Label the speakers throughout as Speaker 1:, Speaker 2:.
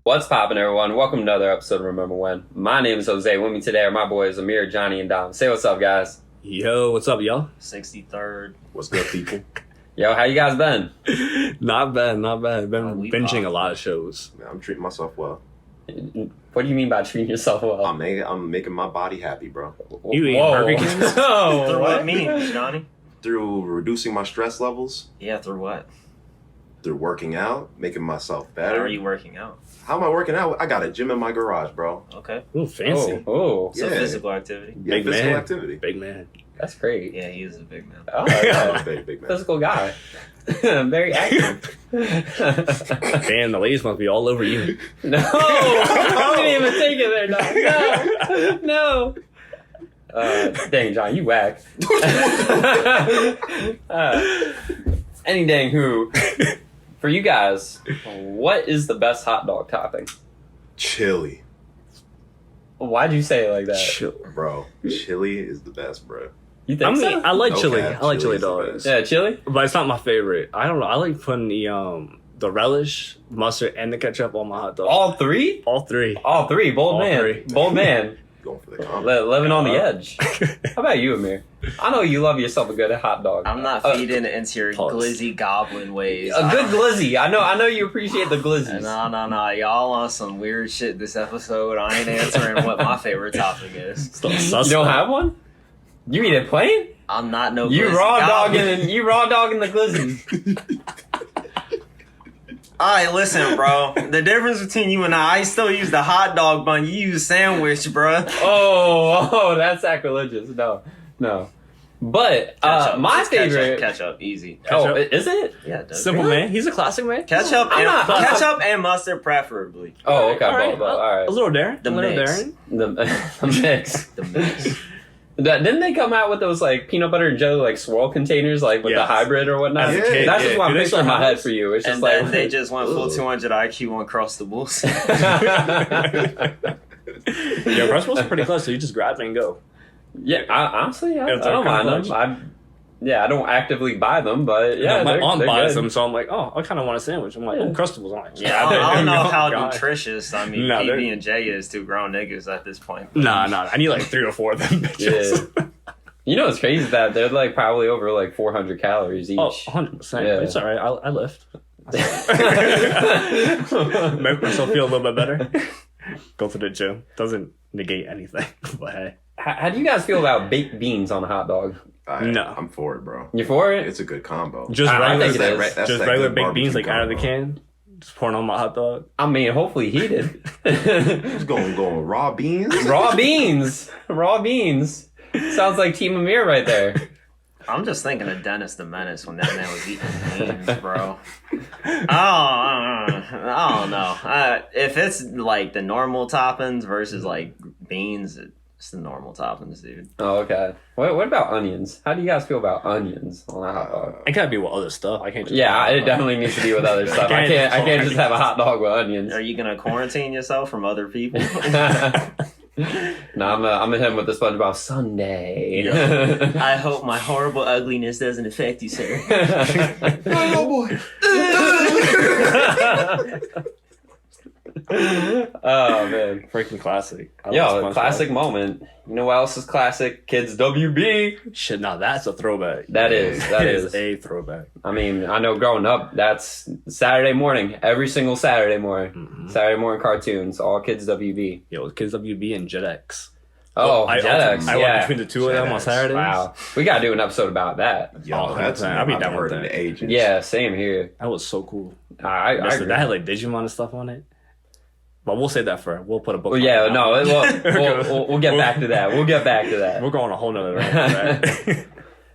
Speaker 1: What's poppin', everyone? Welcome to another episode of Remember When. My name is Jose. With me today are my boys Amir, Johnny, and Dom. Say what's up, guys.
Speaker 2: Yo, what's up, y'all?
Speaker 3: 63rd.
Speaker 4: What's good, people?
Speaker 1: Yo, how you guys been?
Speaker 2: Not bad. Been binging a lot of shows.
Speaker 4: Man, I'm treating myself well.
Speaker 1: What do you mean by treating yourself well?
Speaker 4: I'm making my body happy, bro.
Speaker 2: You eating Burger Kings?
Speaker 1: Oh,
Speaker 3: Through what means, Johnny?
Speaker 4: Through reducing my stress levels,
Speaker 3: Yeah, through what?
Speaker 4: through working out, making myself
Speaker 3: How
Speaker 4: better.
Speaker 3: are you working out?
Speaker 4: How am I working out? I got a gym in my garage, bro.
Speaker 3: Okay.
Speaker 2: Ooh, fancy.
Speaker 1: Oh,
Speaker 3: So
Speaker 4: Yeah.
Speaker 3: physical activity.
Speaker 4: Yeah,
Speaker 2: Big
Speaker 4: physical
Speaker 2: man.
Speaker 4: activity.
Speaker 2: Big man.
Speaker 1: that's great.
Speaker 3: Yeah, he is a big man.
Speaker 1: Oh,
Speaker 4: I'm
Speaker 1: yeah.
Speaker 4: a big man.
Speaker 1: Physical guy. Very active.
Speaker 2: Damn, the ladies must be all over you.
Speaker 1: No, I didn't even take it there, Dom. No. Dang, John, you whack. Any dang who. For you guys, what is the best hot dog topping?
Speaker 4: Chili,
Speaker 1: Why'd you say it like that?
Speaker 4: bro. Chili is the best, bro.
Speaker 1: You think so?
Speaker 2: I like
Speaker 4: No
Speaker 2: chili.
Speaker 4: cap,
Speaker 2: I like chili
Speaker 4: chili's the
Speaker 2: dogs.
Speaker 4: best.
Speaker 1: Yeah, chili?
Speaker 2: But it's not my favorite. I don't know. I like putting the relish, mustard, and the ketchup on my hot dog.
Speaker 1: All three?
Speaker 2: All three.
Speaker 1: All three. Bold
Speaker 2: All
Speaker 1: man.
Speaker 2: three.
Speaker 1: Bold man.
Speaker 4: Going for the combo.
Speaker 1: Living on the edge. How about you, Amir? I know you love yourself a good hot dog.
Speaker 3: I'm not feeding into your
Speaker 2: Pause.
Speaker 3: glizzy goblin ways.
Speaker 1: A good glizzy. I know you appreciate the glizzies.
Speaker 3: No. Y'all on some weird shit this episode. I ain't answering what my favorite topic is.
Speaker 1: You don't have one? You eat it plain?
Speaker 3: I'm not no
Speaker 1: You
Speaker 3: glizzy
Speaker 1: raw
Speaker 3: goblin.
Speaker 1: dogging the glizzies.
Speaker 3: Alright, listen, bro. The difference between you and I still use the hot dog bun. You use sandwich, bro.
Speaker 1: Oh, that's sacrilegious. No. But
Speaker 3: Ketchup.
Speaker 1: my
Speaker 3: It's ketchup,
Speaker 1: favorite.
Speaker 3: Ketchup, easy.
Speaker 1: Oh,
Speaker 2: Ketchup?
Speaker 1: is it?
Speaker 3: Yeah, it does.
Speaker 2: Simple man. He's a classic man.
Speaker 3: Ketchup
Speaker 1: I'm
Speaker 3: and
Speaker 1: not-
Speaker 3: ketchup and mustard preferably.
Speaker 1: Oh, okay.
Speaker 2: All right.
Speaker 1: All right.
Speaker 2: A little Darren.
Speaker 3: The
Speaker 2: a little
Speaker 3: mix.
Speaker 2: Darren.
Speaker 1: The mix.
Speaker 3: The mix.
Speaker 1: Didn't they come out with those like peanut butter and jelly like swirl containers like with the
Speaker 2: Yes.
Speaker 1: hybrid or whatnot?
Speaker 2: As a
Speaker 4: kid,
Speaker 1: That's just
Speaker 2: yeah.
Speaker 1: what I'm
Speaker 2: Do they
Speaker 1: picturing in
Speaker 2: still
Speaker 1: my
Speaker 2: have
Speaker 1: head
Speaker 2: those?
Speaker 1: for you. It's just
Speaker 3: And
Speaker 1: like
Speaker 3: then they just went full
Speaker 4: Ugh.
Speaker 3: 200 IQ on Crustables.
Speaker 2: Yeah, Russell's pretty close, so you just grab it and go.
Speaker 1: yeah. Honestly, I
Speaker 2: It's
Speaker 1: don't
Speaker 2: like
Speaker 1: mind
Speaker 2: kind of
Speaker 1: them. I don't actively buy them, but yeah,
Speaker 2: No, my
Speaker 1: they're
Speaker 2: aunt buys
Speaker 1: good.
Speaker 2: them, so I'm like, oh, I kind of want a sandwich. I'm like,
Speaker 1: Yeah.
Speaker 2: oh, Crustables. I'm like,
Speaker 3: Yeah, I don't know how
Speaker 2: God.
Speaker 3: nutritious. I mean,
Speaker 2: No,
Speaker 3: PB and J is two grown niggas at this point.
Speaker 2: Nah. I need like 3 or 4 of them bitches.
Speaker 1: Yeah. You know what's crazy is that they're like probably over like 400 calories each.
Speaker 2: Oh, 100%.
Speaker 1: Yeah.
Speaker 2: But it's all right. I lift. Make myself feel a little bit better. Go to the gym. Doesn't negate anything. But hey.
Speaker 1: How do you guys feel about baked beans on a hot dog?
Speaker 2: No.
Speaker 4: I'm for it, bro.
Speaker 1: You for it?
Speaker 4: It's a good combo.
Speaker 2: Just
Speaker 1: I
Speaker 2: regular,
Speaker 1: think it is.
Speaker 4: That's
Speaker 2: just
Speaker 4: that
Speaker 2: regular
Speaker 4: good
Speaker 2: baked beans,
Speaker 4: barbecue
Speaker 2: like out of the
Speaker 4: combo.
Speaker 2: can. Just pouring on my hot dog.
Speaker 1: I mean, hopefully heated.
Speaker 4: Just going raw beans.
Speaker 1: Raw beans. Raw beans. Sounds like Team Amir right there.
Speaker 3: I'm just thinking of Dennis the Menace when that man was eating beans, bro. I don't know. If it's like the normal toppings versus like beans, it's the normal toppings, dude.
Speaker 1: Oh, okay. What about onions? How do you guys feel about onions on a hot dog?
Speaker 2: It gotta be with other stuff. I can't just.
Speaker 1: Yeah, it definitely needs to be with other stuff. I can't just have a hot dog with onions.
Speaker 3: Are you gonna quarantine yourself from other people?
Speaker 1: No, I'm gonna hit him with the SpongeBob Sunday.
Speaker 3: I hope my horrible ugliness doesn't affect you, sir.
Speaker 4: Oh boy.
Speaker 1: Oh man.
Speaker 2: Freaking classic. I love
Speaker 1: Yo,
Speaker 2: SpongeBob.
Speaker 1: classic moment. You know what else is classic? Kids WB.
Speaker 2: Shit, now that's a throwback.
Speaker 1: That is
Speaker 2: It is a throwback.
Speaker 1: I mean, I know growing up, that's Saturday morning, every single Saturday morning.
Speaker 2: Mm-hmm.
Speaker 1: Saturday morning cartoons, all Kids WB.
Speaker 2: Yo, Kids WB and Jetix.
Speaker 1: Oh,
Speaker 2: I
Speaker 1: Jetix,
Speaker 2: I
Speaker 1: yeah.
Speaker 2: went between the two of them on
Speaker 4: Jetix.
Speaker 2: Saturdays.
Speaker 1: Wow. We gotta do an episode about that.
Speaker 4: Yo,
Speaker 2: Oh,
Speaker 4: that's
Speaker 2: 100%. I'll be
Speaker 4: I've
Speaker 2: down with
Speaker 4: heard
Speaker 2: that.
Speaker 4: in the ages.
Speaker 1: Yeah, same here.
Speaker 2: That was so cool.
Speaker 1: I agree.
Speaker 2: That had like Digimon and stuff on it. But we'll save that for. We'll put a book.
Speaker 1: Well,
Speaker 2: on
Speaker 1: yeah,
Speaker 2: it
Speaker 1: no, we'll get back to that. We'll get back to that.
Speaker 2: We're going a whole nother round for that.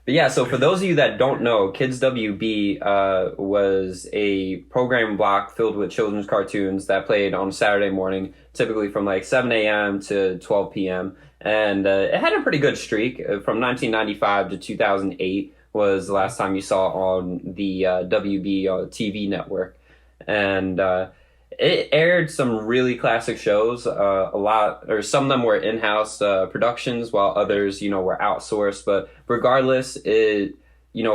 Speaker 1: But yeah, so for those of you that don't know, Kids WB was a program block filled with children's cartoons that played on Saturday morning, typically from like 7 a.m. to 12 p.m. And it had a pretty good streak from 1995 to 2008. was the last time you saw on the WB TV network, and it aired some really classic shows. A lot, or some of them were in-house productions, while others, were outsourced. But regardless, it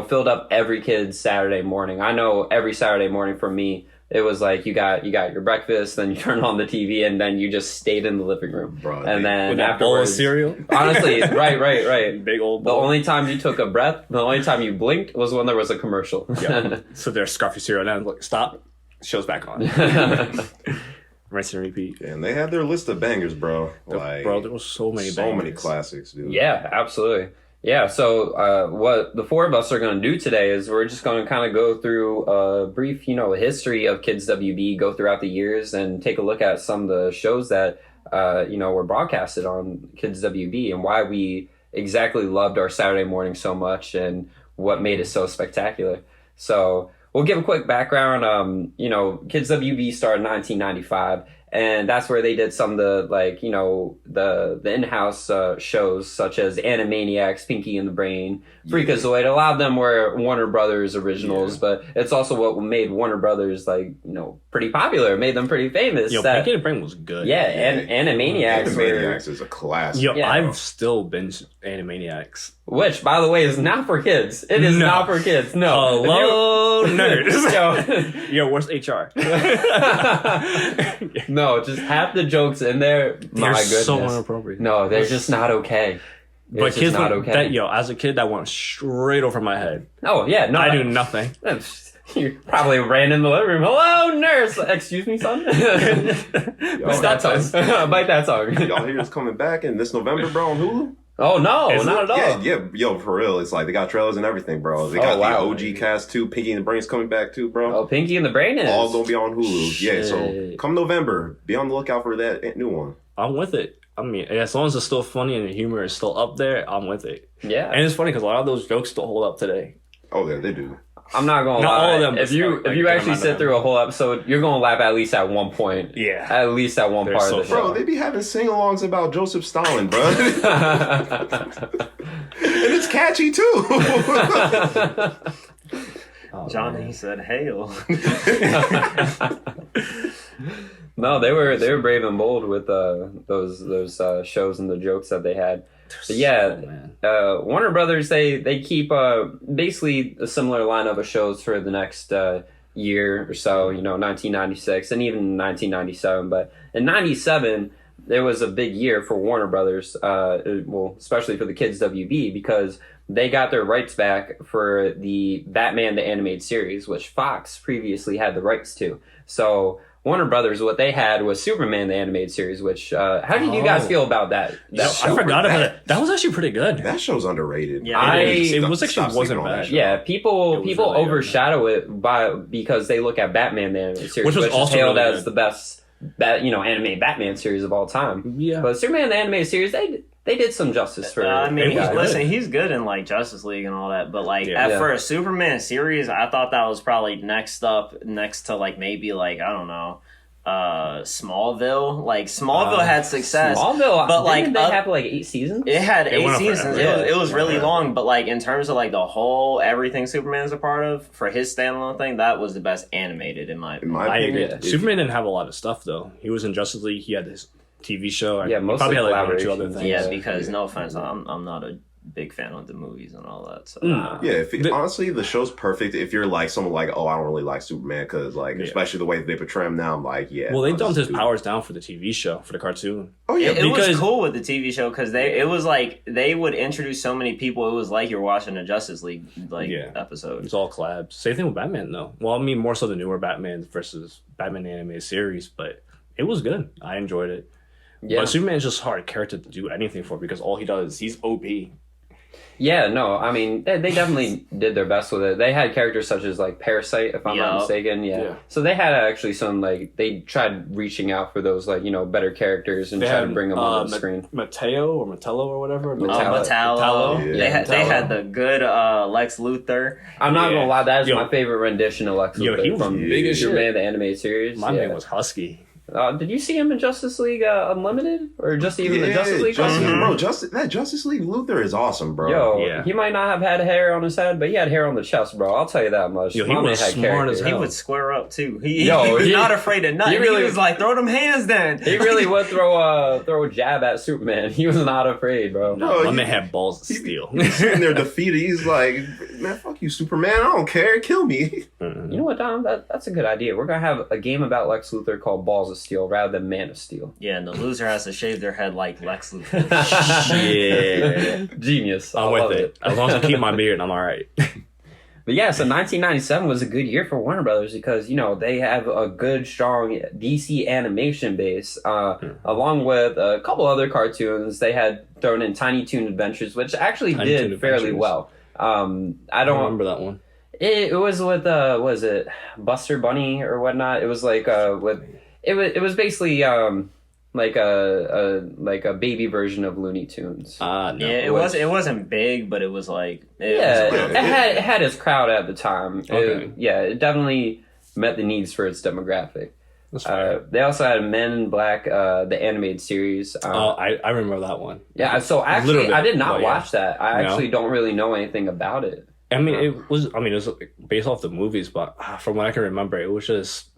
Speaker 1: filled up every kid's Saturday morning. I know every Saturday morning for me, it was like you got your breakfast, then you turned on the TV, and then you just stayed in the living room.
Speaker 4: Bro,
Speaker 1: and then
Speaker 2: With that bowl of
Speaker 1: afterwards,
Speaker 2: cereal.
Speaker 1: honestly, right.
Speaker 2: Big old
Speaker 1: The
Speaker 2: bowl.
Speaker 1: only time you took a breath, the only time you blinked was when there was a commercial.
Speaker 2: Yeah. So there's scarf your cereal down. Look, stop. Show's back on. Rinse and repeat.
Speaker 4: And they had their list of bangers, bro.
Speaker 2: Bro, there was so many
Speaker 4: so many
Speaker 2: bangers.
Speaker 4: classics, dude.
Speaker 1: Yeah, absolutely. Yeah, so what the four of us are going to do today is we're just going to kind of go through a brief, history of Kids WB, go throughout the years, and take a look at some of the shows that, were broadcasted on Kids WB and why we exactly loved our Saturday morning so much and what made it so spectacular. So we'll give a quick background. Kids WB started in 1995. And that's where they did some of the, the in-house shows, such as Animaniacs, Pinky and the Brain, Freakazoid. A lot of them were Warner Brothers originals, but it's also what made Warner Brothers, pretty popular, made them pretty famous.
Speaker 2: Pinky and the Brain was good.
Speaker 1: Yeah, and Animaniacs were...
Speaker 4: Animaniacs is a classic.
Speaker 2: Yo,
Speaker 1: Yeah.
Speaker 2: I've still binged Animaniacs.
Speaker 1: Which, by the way, is not for kids. It is
Speaker 2: No.
Speaker 1: not for kids. No.
Speaker 2: Hello, nerds.
Speaker 1: Yo.
Speaker 2: Yo, where's HR?
Speaker 1: No, just half the jokes in there. My
Speaker 2: They're
Speaker 1: goodness.
Speaker 2: so inappropriate.
Speaker 1: No, they're just not okay.
Speaker 2: But
Speaker 1: It's
Speaker 2: kids,
Speaker 1: just not
Speaker 2: went-
Speaker 1: okay.
Speaker 2: as a kid, that went straight over my head.
Speaker 1: Oh, yeah. No,
Speaker 2: I do nothing.
Speaker 1: You probably ran in the living room. Hello, nurse. Excuse me, son. Bite that tongue. Bite that tongue.
Speaker 4: Y'all hear it's coming back in this November, bro, on Hulu?
Speaker 1: Oh, no,
Speaker 2: Is
Speaker 1: not
Speaker 2: it?
Speaker 1: at all.
Speaker 4: Yeah, yo, for real. It's like they got trailers and everything, bro. They got
Speaker 1: wow.
Speaker 4: the OG cast too. Pinky and the Brain's coming back too, bro.
Speaker 1: Oh, Pinky and the Brain is.
Speaker 4: All gonna be on Hulu. Yeah, so
Speaker 1: Shit.
Speaker 4: come November, be on the lookout for that new one.
Speaker 2: I'm with it. I mean, as long as it's still funny and the humor is still up there, I'm with it.
Speaker 1: Yeah.
Speaker 2: And it's funny because a lot of those jokes still hold up today.
Speaker 4: Oh, yeah, they do.
Speaker 1: I'm not going to
Speaker 2: Not
Speaker 1: lie.
Speaker 2: all of them,
Speaker 1: If
Speaker 2: but
Speaker 1: you
Speaker 2: like,
Speaker 1: if you
Speaker 2: good
Speaker 1: actually
Speaker 2: amount of
Speaker 1: sit
Speaker 2: them.
Speaker 1: through a whole episode, you're going to laugh at least at one point.
Speaker 2: Yeah.
Speaker 1: At least at one
Speaker 2: They're
Speaker 1: part
Speaker 2: so
Speaker 1: of the
Speaker 4: Bro,
Speaker 1: show.
Speaker 4: they be having sing-alongs about Joseph Stalin, bro. And it's catchy too.
Speaker 2: Oh,
Speaker 3: Johnny
Speaker 2: man.
Speaker 3: said, "Hail."
Speaker 1: No, they were brave and bold with those shows and the jokes that they had. But yeah,
Speaker 2: Oh, man.
Speaker 1: Warner Brothers they keep basically a similar lineup of shows for the next year or so. 1996 and even 1997. But in '97, there was a big year for Warner Brothers. Especially for the Kids WB because they got their rights back for the Batman the Animated Series, which Fox previously had the rights to. So Warner Brothers, what they had was Superman the Animated Series, which, how did you guys feel about that?
Speaker 2: I
Speaker 4: show-
Speaker 2: forgot about it. That was actually pretty good.
Speaker 4: That show's underrated.
Speaker 3: Yeah,
Speaker 2: it was
Speaker 4: Stop
Speaker 2: actually
Speaker 4: sleeping
Speaker 2: wasn't
Speaker 4: on that
Speaker 2: bad.
Speaker 4: show.
Speaker 1: Yeah, people
Speaker 2: It was really good.
Speaker 1: overshadow it because they look at Batman the Animated Series,
Speaker 2: Which was
Speaker 1: is
Speaker 2: also
Speaker 1: hailed
Speaker 2: really
Speaker 1: as
Speaker 2: good.
Speaker 1: the best animated Batman series of all time.
Speaker 2: Yeah.
Speaker 1: But Superman the Animated Series, they did some justice for
Speaker 3: I mean,
Speaker 2: It was good.
Speaker 3: listen, he's good in like Justice League and all that, but like
Speaker 2: Yeah.
Speaker 3: for a Superman series, I thought that was probably next to like maybe like I don't know, Smallville. Like Smallville had success.
Speaker 1: Smallville,
Speaker 3: but like
Speaker 1: didn't they
Speaker 3: up-
Speaker 1: have like 8 seasons?
Speaker 3: It had
Speaker 2: It
Speaker 3: 8
Speaker 2: went on
Speaker 3: seasons.
Speaker 2: forever.
Speaker 3: It was really
Speaker 4: Yeah.
Speaker 3: long, but like in terms of like the whole everything Superman's a part of for his standalone thing, that was the best animated in my
Speaker 4: In my
Speaker 2: I
Speaker 4: opinion,
Speaker 2: agree.
Speaker 4: if-
Speaker 2: Superman didn't have a lot of stuff though. He was in Justice League. He had his TV show.
Speaker 1: Yeah,
Speaker 2: he
Speaker 1: mostly
Speaker 2: probably had like one or two other
Speaker 1: collaborations.
Speaker 2: things.
Speaker 3: Yeah,
Speaker 1: Yeah.
Speaker 3: because no offense, I'm not a big fan of the movies and all that. So
Speaker 4: Yeah, honestly, the show's perfect if you're like someone like, oh, I don't really like Superman because, like,
Speaker 2: Yeah.
Speaker 4: especially the way they portray him now, I'm like, yeah.
Speaker 2: Well, they
Speaker 4: I'll
Speaker 2: dumped
Speaker 4: just
Speaker 2: his
Speaker 4: do it.
Speaker 2: powers down for the TV show, for the cartoon.
Speaker 4: Oh yeah,
Speaker 3: it was
Speaker 2: because-
Speaker 3: cool with the TV show because it was like they would introduce so many people. It was like you're watching a Justice League
Speaker 2: Yeah.
Speaker 3: episode.
Speaker 2: It's all collabs. Same thing with Batman though. Well, I mean more so the newer Batman versus Batman the animated series, but it was good. I enjoyed it.
Speaker 1: Yeah.
Speaker 2: But Superman's just a hard character to do anything for because all he does, he's OP.
Speaker 1: Yeah, no, I mean, they definitely did their best with it. They had characters such as, like, Parasite, if I'm not
Speaker 3: Yup.
Speaker 1: mistaken,
Speaker 2: Yeah.
Speaker 1: So they had actually some, like, they tried reaching out for those, like, better characters and
Speaker 2: They
Speaker 1: try
Speaker 2: had,
Speaker 1: to bring them on the screen.
Speaker 2: Mateo or Metallo or whatever.
Speaker 1: Metallo.
Speaker 3: Metallo.
Speaker 4: Yeah.
Speaker 3: They had the good Lex Luthor.
Speaker 1: I'm not
Speaker 2: Yeah.
Speaker 1: gonna lie, that is
Speaker 2: Yo.
Speaker 1: my favorite rendition of Lex
Speaker 2: Yo,
Speaker 1: Luthor
Speaker 2: he was
Speaker 1: from
Speaker 2: big as shit.
Speaker 1: Superman, the animated series.
Speaker 2: My
Speaker 1: yeah.
Speaker 2: man was husky.
Speaker 1: Did you see him in Justice League Unlimited, or just even the Justice League?
Speaker 4: Bro, that Justice League Luthor is awesome, bro.
Speaker 1: Yo, he might not have had hair on his head, but he had hair on the chest, bro. I'll tell you that much.
Speaker 2: Yo, he was smart as hell.
Speaker 3: He would square up too. He was not afraid of nothing. He was like, throw them hands down.
Speaker 1: He really would throw a jab at Superman. He was not afraid, bro.
Speaker 2: No, my man had balls of steel.
Speaker 4: He's sitting there defeated. He's like, man, fuck you, Superman. I don't care. Kill me.
Speaker 1: You know what, Dom? That's a good idea. We're gonna have a game about Lex Luthor called Balls of Steel rather than Man of Steel.
Speaker 3: Yeah, and the loser has to shave their head like Lex Luthor.
Speaker 1: Yeah, genius.
Speaker 2: I'm with it. As long as I keep my beard, I'm all right.
Speaker 1: But yeah, so 1997 was a good year for Warner Brothers because, you know, they have a good, strong DC animation base, along with a couple other cartoons. They had thrown in Tiny Toon Adventures, which actually did fairly well. I don't
Speaker 2: remember that one.
Speaker 1: It was with, was it Buster Bunny or whatnot? It was like, it was basically, like a baby version of Looney Tunes.
Speaker 2: No.
Speaker 3: Yeah, it wasn't big, but it was like
Speaker 1: it had its crowd at the time.
Speaker 2: Okay.
Speaker 1: It definitely met the needs for its demographic.
Speaker 2: That's fair.
Speaker 1: They also had Men in Black, the animated series.
Speaker 2: I remember that one.
Speaker 1: Yeah, so actually, I did not
Speaker 2: but
Speaker 1: watch that. I actually don't really know anything about it.
Speaker 2: I mean, it was based off the movies, but from what I can remember, it was just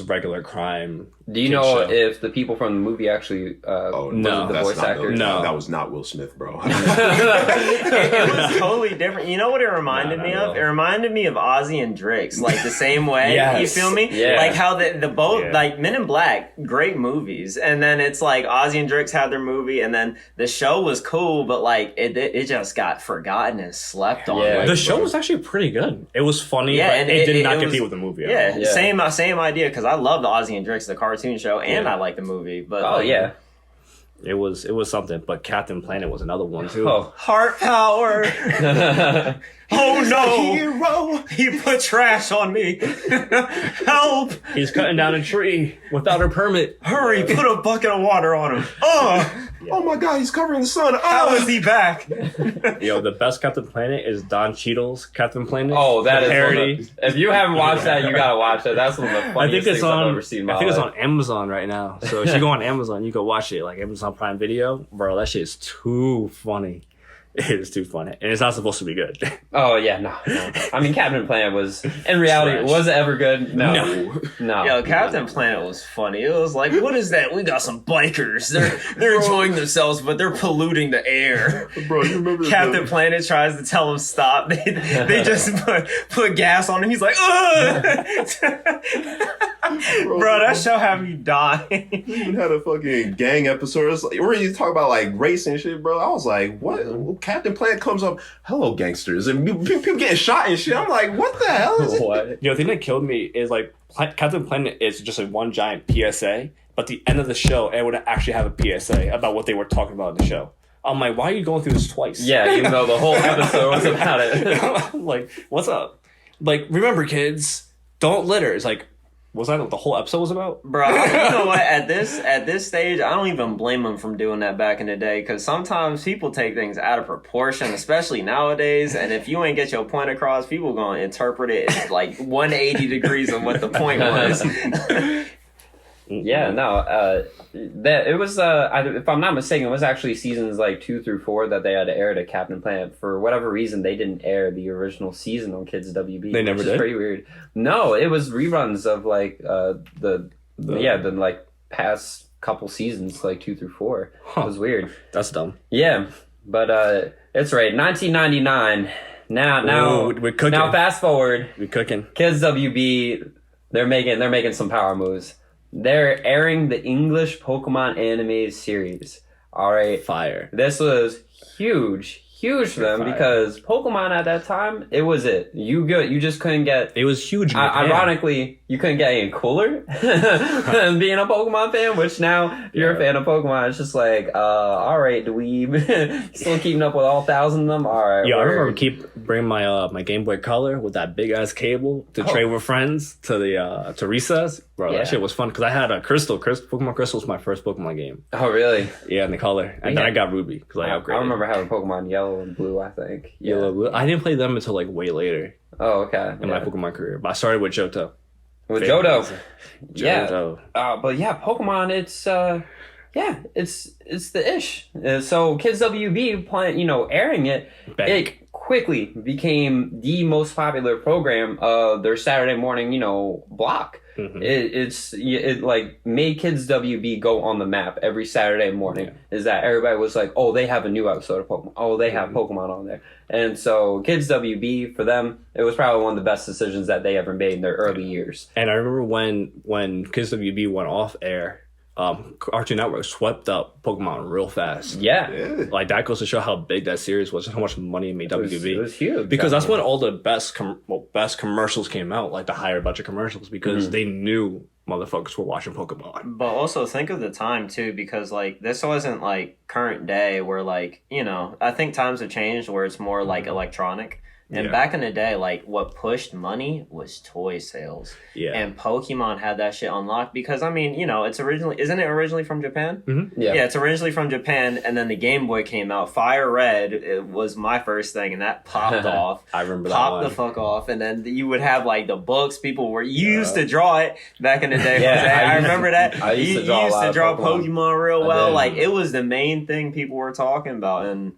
Speaker 2: regular crime.
Speaker 1: Do you know if the people from the movie actually
Speaker 2: no,
Speaker 1: the voice actors?
Speaker 2: No,
Speaker 4: that was not Will Smith, bro.
Speaker 3: It was totally different. You know what it reminded me of? It reminded me of Ozzy and Drix, like the same way.
Speaker 2: Yes.
Speaker 3: You feel me?
Speaker 1: Yeah.
Speaker 3: Like how the both like Men in Black, great movies, and then it's like Ozzy and Drix had their movie, and then the show was cool, but like it just got forgotten and slept on.
Speaker 1: Yeah.
Speaker 2: the show was actually pretty good. It was funny, but
Speaker 3: and
Speaker 2: it did not
Speaker 3: was,
Speaker 2: compete with the movie.
Speaker 3: Yeah, same idea because I loved Ozzy and Drix, the cartoon show, and I like the movie. But
Speaker 2: it was something. But Captain Planet was another one too.
Speaker 3: Heart power. Oh no!
Speaker 4: Hero.
Speaker 3: He put trash on me. Help!
Speaker 2: He's cutting down a tree without a permit.
Speaker 3: Hurry! Put a bucket of water on him.
Speaker 4: Oh my God, he's covering the sun.
Speaker 3: How is he back?
Speaker 2: Yo, the best Captain Planet is Don Cheadle's Captain Planet.
Speaker 1: Oh, that is
Speaker 2: parody.
Speaker 1: If you haven't watched that, you gotta watch it. That's one of the funniest things I've ever seen in my life.
Speaker 2: it's on Amazon right now. So if you go on Amazon, you can watch it, like Amazon Prime Video. Bro, that shit is too funny. It is too funny, and it's not supposed to be good.
Speaker 1: Oh yeah, no. I mean, Captain Planet was in reality was it ever good? No.
Speaker 3: Yo, Captain Planet was funny. It was like, what is that? We got some bikers. They're enjoying themselves, but they're polluting the air.
Speaker 4: Bro, you remember
Speaker 3: Captain Planet tries to tell him stop. They just put gas on him. He's like, ugh! Bro, that show had me dying.
Speaker 4: We even had a fucking gang episode. It's like, where you talk about like race and shit, bro. I was like, what? Captain Planet comes up, hello gangsters, and people getting shot and shit. I'm like, what the hell is it?
Speaker 1: What?
Speaker 2: Yo, the thing that killed me is like Captain Planet is just like one giant PSA, but at the end of the show, it would actually have a PSA about what they were talking about in the show. I'm like, why are you going through this twice?
Speaker 1: Yeah, even though the whole episode was about it.
Speaker 2: I'm like, what's up? Like, remember, kids, don't litter. It's like, was that what the whole episode was about?
Speaker 3: Bro, you know what? At this stage, I don't even blame them from doing that back in the day, because sometimes people take things out of proportion, especially nowadays. And if you ain't get your point across, people gonna interpret it like 180 degrees of what the point was.
Speaker 1: Yeah, no. That it was. If I'm not mistaken, it was actually seasons like 2 through 4 that they had to air to Captain Planet. For whatever reason, they didn't air the original season on Kids WB.
Speaker 2: They never
Speaker 1: which
Speaker 2: did.
Speaker 1: Is pretty weird. No, it was reruns of like the like past couple seasons, like 2 through 4.
Speaker 2: Huh.
Speaker 1: It was weird.
Speaker 2: That's dumb.
Speaker 1: Yeah, but it's right. 1999. Now
Speaker 2: we're cooking.
Speaker 1: Now fast forward.
Speaker 2: We're cooking.
Speaker 1: Kids WB. They're making some power moves. They're airing the English Pokemon anime series. All right.
Speaker 2: Fire.
Speaker 1: This was huge for them because Pokemon at that time, it was it. You just couldn't get.
Speaker 2: It was huge. In Japan.
Speaker 1: Ironically, you couldn't get any cooler than being a Pokemon fan. Which now you're a fan of Pokemon. It's just like, all right, dweeb. Still keeping up with all 1,000 of them. All right.
Speaker 2: Yeah, I remember bring my my Game Boy Color with that big ass cable to trade with friends to the to recess. Bro, that shit was fun because I had a Crystal. Pokemon Crystal was my first Pokemon game.
Speaker 1: Oh, really?
Speaker 2: Yeah, in the color. And then I got Ruby because I upgraded.
Speaker 1: I remember having Pokemon Yellow and Blue, I think.
Speaker 2: Yellow, Blue. I didn't play them until like way later
Speaker 1: Oh, okay.
Speaker 2: in my Pokemon career. But I started with Johto.
Speaker 1: with Johto.
Speaker 2: Johto.
Speaker 1: Yeah. But yeah, Pokemon, it's the ish. So Kids WB playing, airing it, it quickly became the most popular program of their Saturday morning, block. Mm-hmm. It like made Kids WB go on the map every Saturday morning. Yeah. Is that everybody was like, oh, they have a new episode of Pokemon. Oh, they have Pokemon on there. And so Kids WB, for them, it was probably one of the best decisions that they ever made in their early years.
Speaker 2: And I remember when Kids WB went off air, Cartoon Network swept up Pokemon real fast.
Speaker 1: Yeah.
Speaker 2: Like that goes to show how big that series was and how much money it made WB.
Speaker 1: It was huge.
Speaker 2: Because that's when all the best commercials came out, like the higher budget commercials, because they knew motherfuckers were watching Pokemon.
Speaker 3: But also think of the time too, because like this wasn't like current day where like, I think times have changed where it's more like electronic. And back in the day, like what pushed money was toy sales. Yeah. And Pokemon had that shit unlocked because isn't it originally from Japan?
Speaker 2: Mm-hmm.
Speaker 3: Yeah, it's originally from Japan, and then the Game Boy came out. Fire Red, it was my first thing, and that popped off.
Speaker 2: I remember that
Speaker 3: popped the fuck off, and then you would have like the books. People were used to draw it back in the day. Yeah, I remember that.
Speaker 1: I used to draw
Speaker 3: Pokemon real well. Like it was the main thing people were talking about, and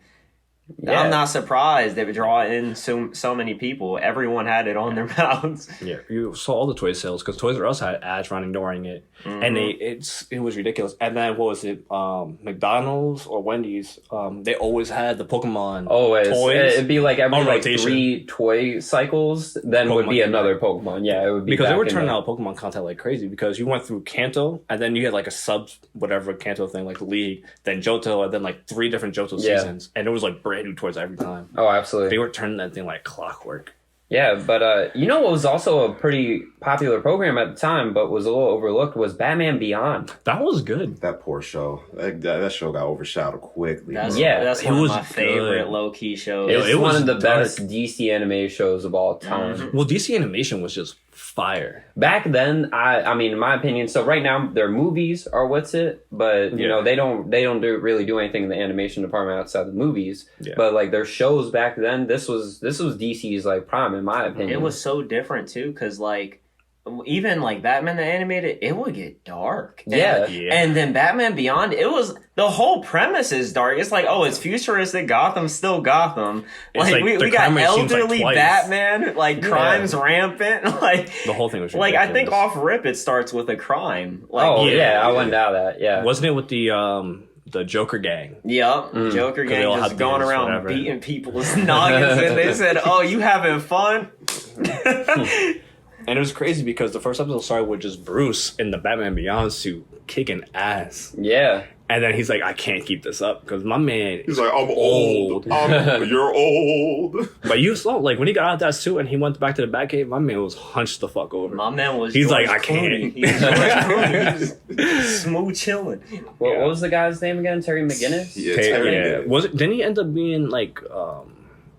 Speaker 3: I'm not surprised they would draw in so many people. Everyone had it on their mouths.
Speaker 2: Yeah, you saw all the toy sales because Toys R Us had ads running during it, and it was ridiculous. And then what was it? McDonald's or Wendy's? They always had the Pokemon toys.
Speaker 1: It'd be like every 3 toy cycles. Then Pokemon would be another Pokemon. Yeah, it would be
Speaker 2: because they were turning out Pokemon content like crazy. Because you went through Kanto, and then you had like a sub whatever Kanto thing like the League, then Johto, and then like 3 different Johto seasons, and it was like brand new toys every time.
Speaker 1: Oh, absolutely.
Speaker 2: They were turning that thing like clockwork.
Speaker 1: Yeah, but what was also a pretty popular program at the time, but was a little overlooked, was Batman Beyond.
Speaker 2: That was good.
Speaker 4: That poor show. That show got overshadowed quickly.
Speaker 3: That's one of my favorite low-key shows.
Speaker 1: It was one of the best DC anime shows of all time.
Speaker 2: Mm-hmm. Well, DC animation was just fire.
Speaker 1: Back then, I mean, in my opinion, so right now their movies are what's it, but they don't really do anything in the animation department outside the movies. Yeah. But like their shows back then, this was DC's like prime in my opinion.
Speaker 3: It was so different too, because like even like Batman the animated, it would get dark. And then Batman Beyond, it was the whole premise is dark. It's like, oh, it's futuristic Gotham's still Gotham. Like we got elderly Batman, like crime's rampant. Like
Speaker 2: the whole thing was ridiculous.
Speaker 3: Like I think off rip it starts with a crime. Like,
Speaker 1: I wouldn't doubt that. Yeah,
Speaker 2: wasn't it with the Joker gang?
Speaker 3: Yep, Joker gang just going around beating people's noggins, and they said, "Oh, you having fun?"
Speaker 2: And it was crazy because the first episode started with just Bruce in the Batman Beyond suit kicking ass.
Speaker 1: Yeah.
Speaker 2: And then he's like, I can't keep this up because my man.
Speaker 4: He's like, I'm old. You're old.
Speaker 2: But you saw, like, when he got out of that suit and he went back to the Batcave, my man was hunched the fuck over.
Speaker 3: My man was.
Speaker 2: He's
Speaker 3: George
Speaker 2: like, I can't.
Speaker 3: He's smooth chilling.
Speaker 1: What was the guy's name again? Terry McGinnis?
Speaker 4: Yeah, Terry.
Speaker 2: Didn't he end up being like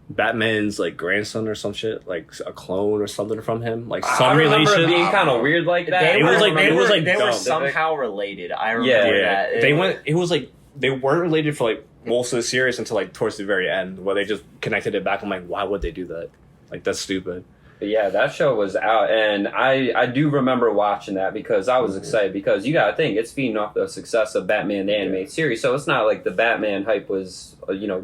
Speaker 2: Batman's like grandson or some shit, like a clone or something from him, like some relation?
Speaker 1: It being kind of weird like that.
Speaker 3: They were somehow related. I remember that.
Speaker 2: It was like they weren't related for like most of the series until like towards the very end, where they just connected it back. I'm like, why would they do that? Like that's stupid.
Speaker 1: But yeah, that show was out, and I do remember watching that because I was excited because you gotta think it's feeding off the success of Batman the animated series, so it's not like the Batman hype was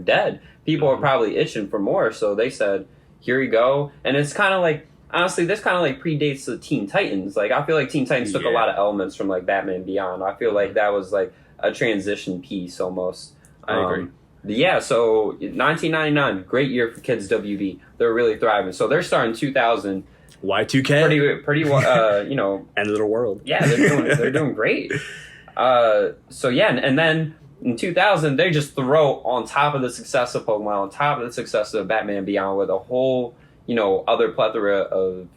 Speaker 1: dead. People are probably itching for more, so they said, here you go. And it's kind of like, honestly, this kind of like predates the Teen Titans. Like, I feel like Teen Titans took a lot of elements from like Batman Beyond. I feel like that was like a transition piece almost.
Speaker 2: I agree.
Speaker 1: Yeah, so 1999, great year for Kids WB. They're really thriving. So they're starting 2000.
Speaker 2: Y2K?
Speaker 1: Pretty
Speaker 2: end of the world.
Speaker 1: Yeah, they're doing great. So yeah, and then in 2000, they just throw on top of the success of Pokemon, on top of the success of Batman Beyond, with a whole, other plethora of,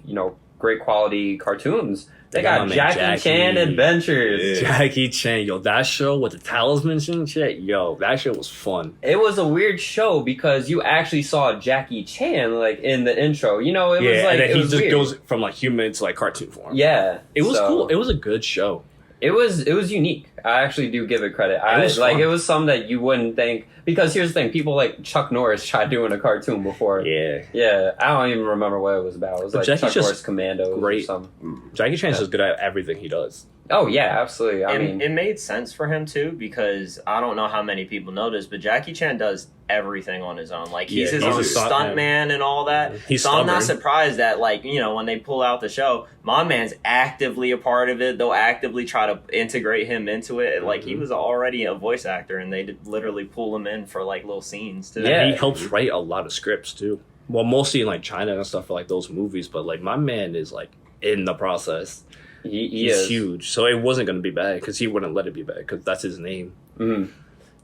Speaker 1: great quality cartoons. They got Jackie Chan Adventures.
Speaker 2: Yeah. Jackie Chan, that show with the talismans and shit, that shit was fun.
Speaker 1: It was a weird show because you actually saw Jackie Chan like in the intro. It was like
Speaker 2: and then he just goes from like human to like cartoon form.
Speaker 1: Yeah,
Speaker 2: it was cool. It was a good show.
Speaker 1: It was unique. I actually do give it credit. It was some that you wouldn't think, because here's the thing: people like Chuck Norris tried doing a cartoon before. Yeah. I don't even remember what it was about. It was like Chuck Norris Commando or something.
Speaker 2: Jackie Chan's just good at everything he does.
Speaker 1: Oh yeah, absolutely. I mean,
Speaker 3: it made sense for him too, because I don't know how many people know this, but Jackie Chan does everything on his own. Like he's his own stunt man and all that. I'm not surprised that, like, you know, when they pull out the show, my man's actively a part of it. They'll actively try to integrate him into it. Like he was already a voice actor, and they literally pull him in for like little scenes too.
Speaker 2: Yeah, he helps write a lot of scripts too. Well, mostly in like China and stuff for like those movies, but like my man is like in the process. He's huge, so it wasn't going to be bad because he wouldn't let it be bad because that's his name.
Speaker 1: Mm-hmm.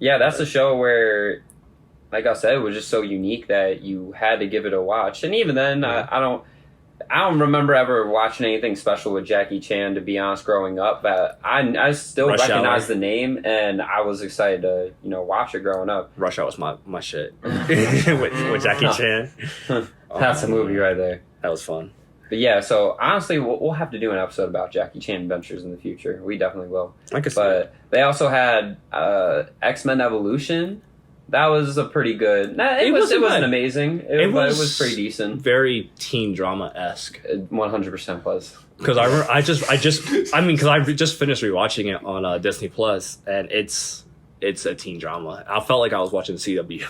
Speaker 1: Yeah, that's a show where, like I said, it was just so unique that you had to give it a watch. And even then, I don't remember ever watching anything special with Jackie Chan, to be honest, growing up. But I still recognize the name, and I was excited to watch it growing up.
Speaker 2: Rush Hour was my shit with Jackie Chan.
Speaker 1: That's a movie right there.
Speaker 2: That was fun.
Speaker 1: But yeah, so honestly, we'll have to do an episode about Jackie Chan adventures in the future. We definitely will. But they also had X-Men Evolution. That was a pretty good. It wasn't amazing. It was pretty decent.
Speaker 2: Very teen drama-esque.
Speaker 1: 100% was.
Speaker 2: Because I just finished rewatching it on Disney Plus, and it's a teen drama. I felt like I was watching CW.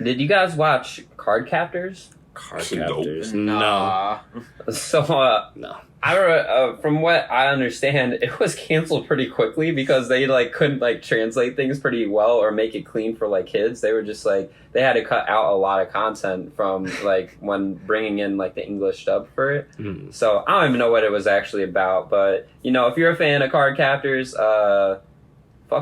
Speaker 1: Did you guys watch Card Captors?
Speaker 2: Card Captors?
Speaker 3: Nah.
Speaker 1: So,
Speaker 2: no.
Speaker 1: From what I understand, it was canceled pretty quickly because they couldn't translate things pretty well or make it clean for kids. They were just they had to cut out a lot of content from when bringing in the English dub for it. Mm-hmm. So I don't even know what it was actually about. But if you're a fan of Card Captors, fuck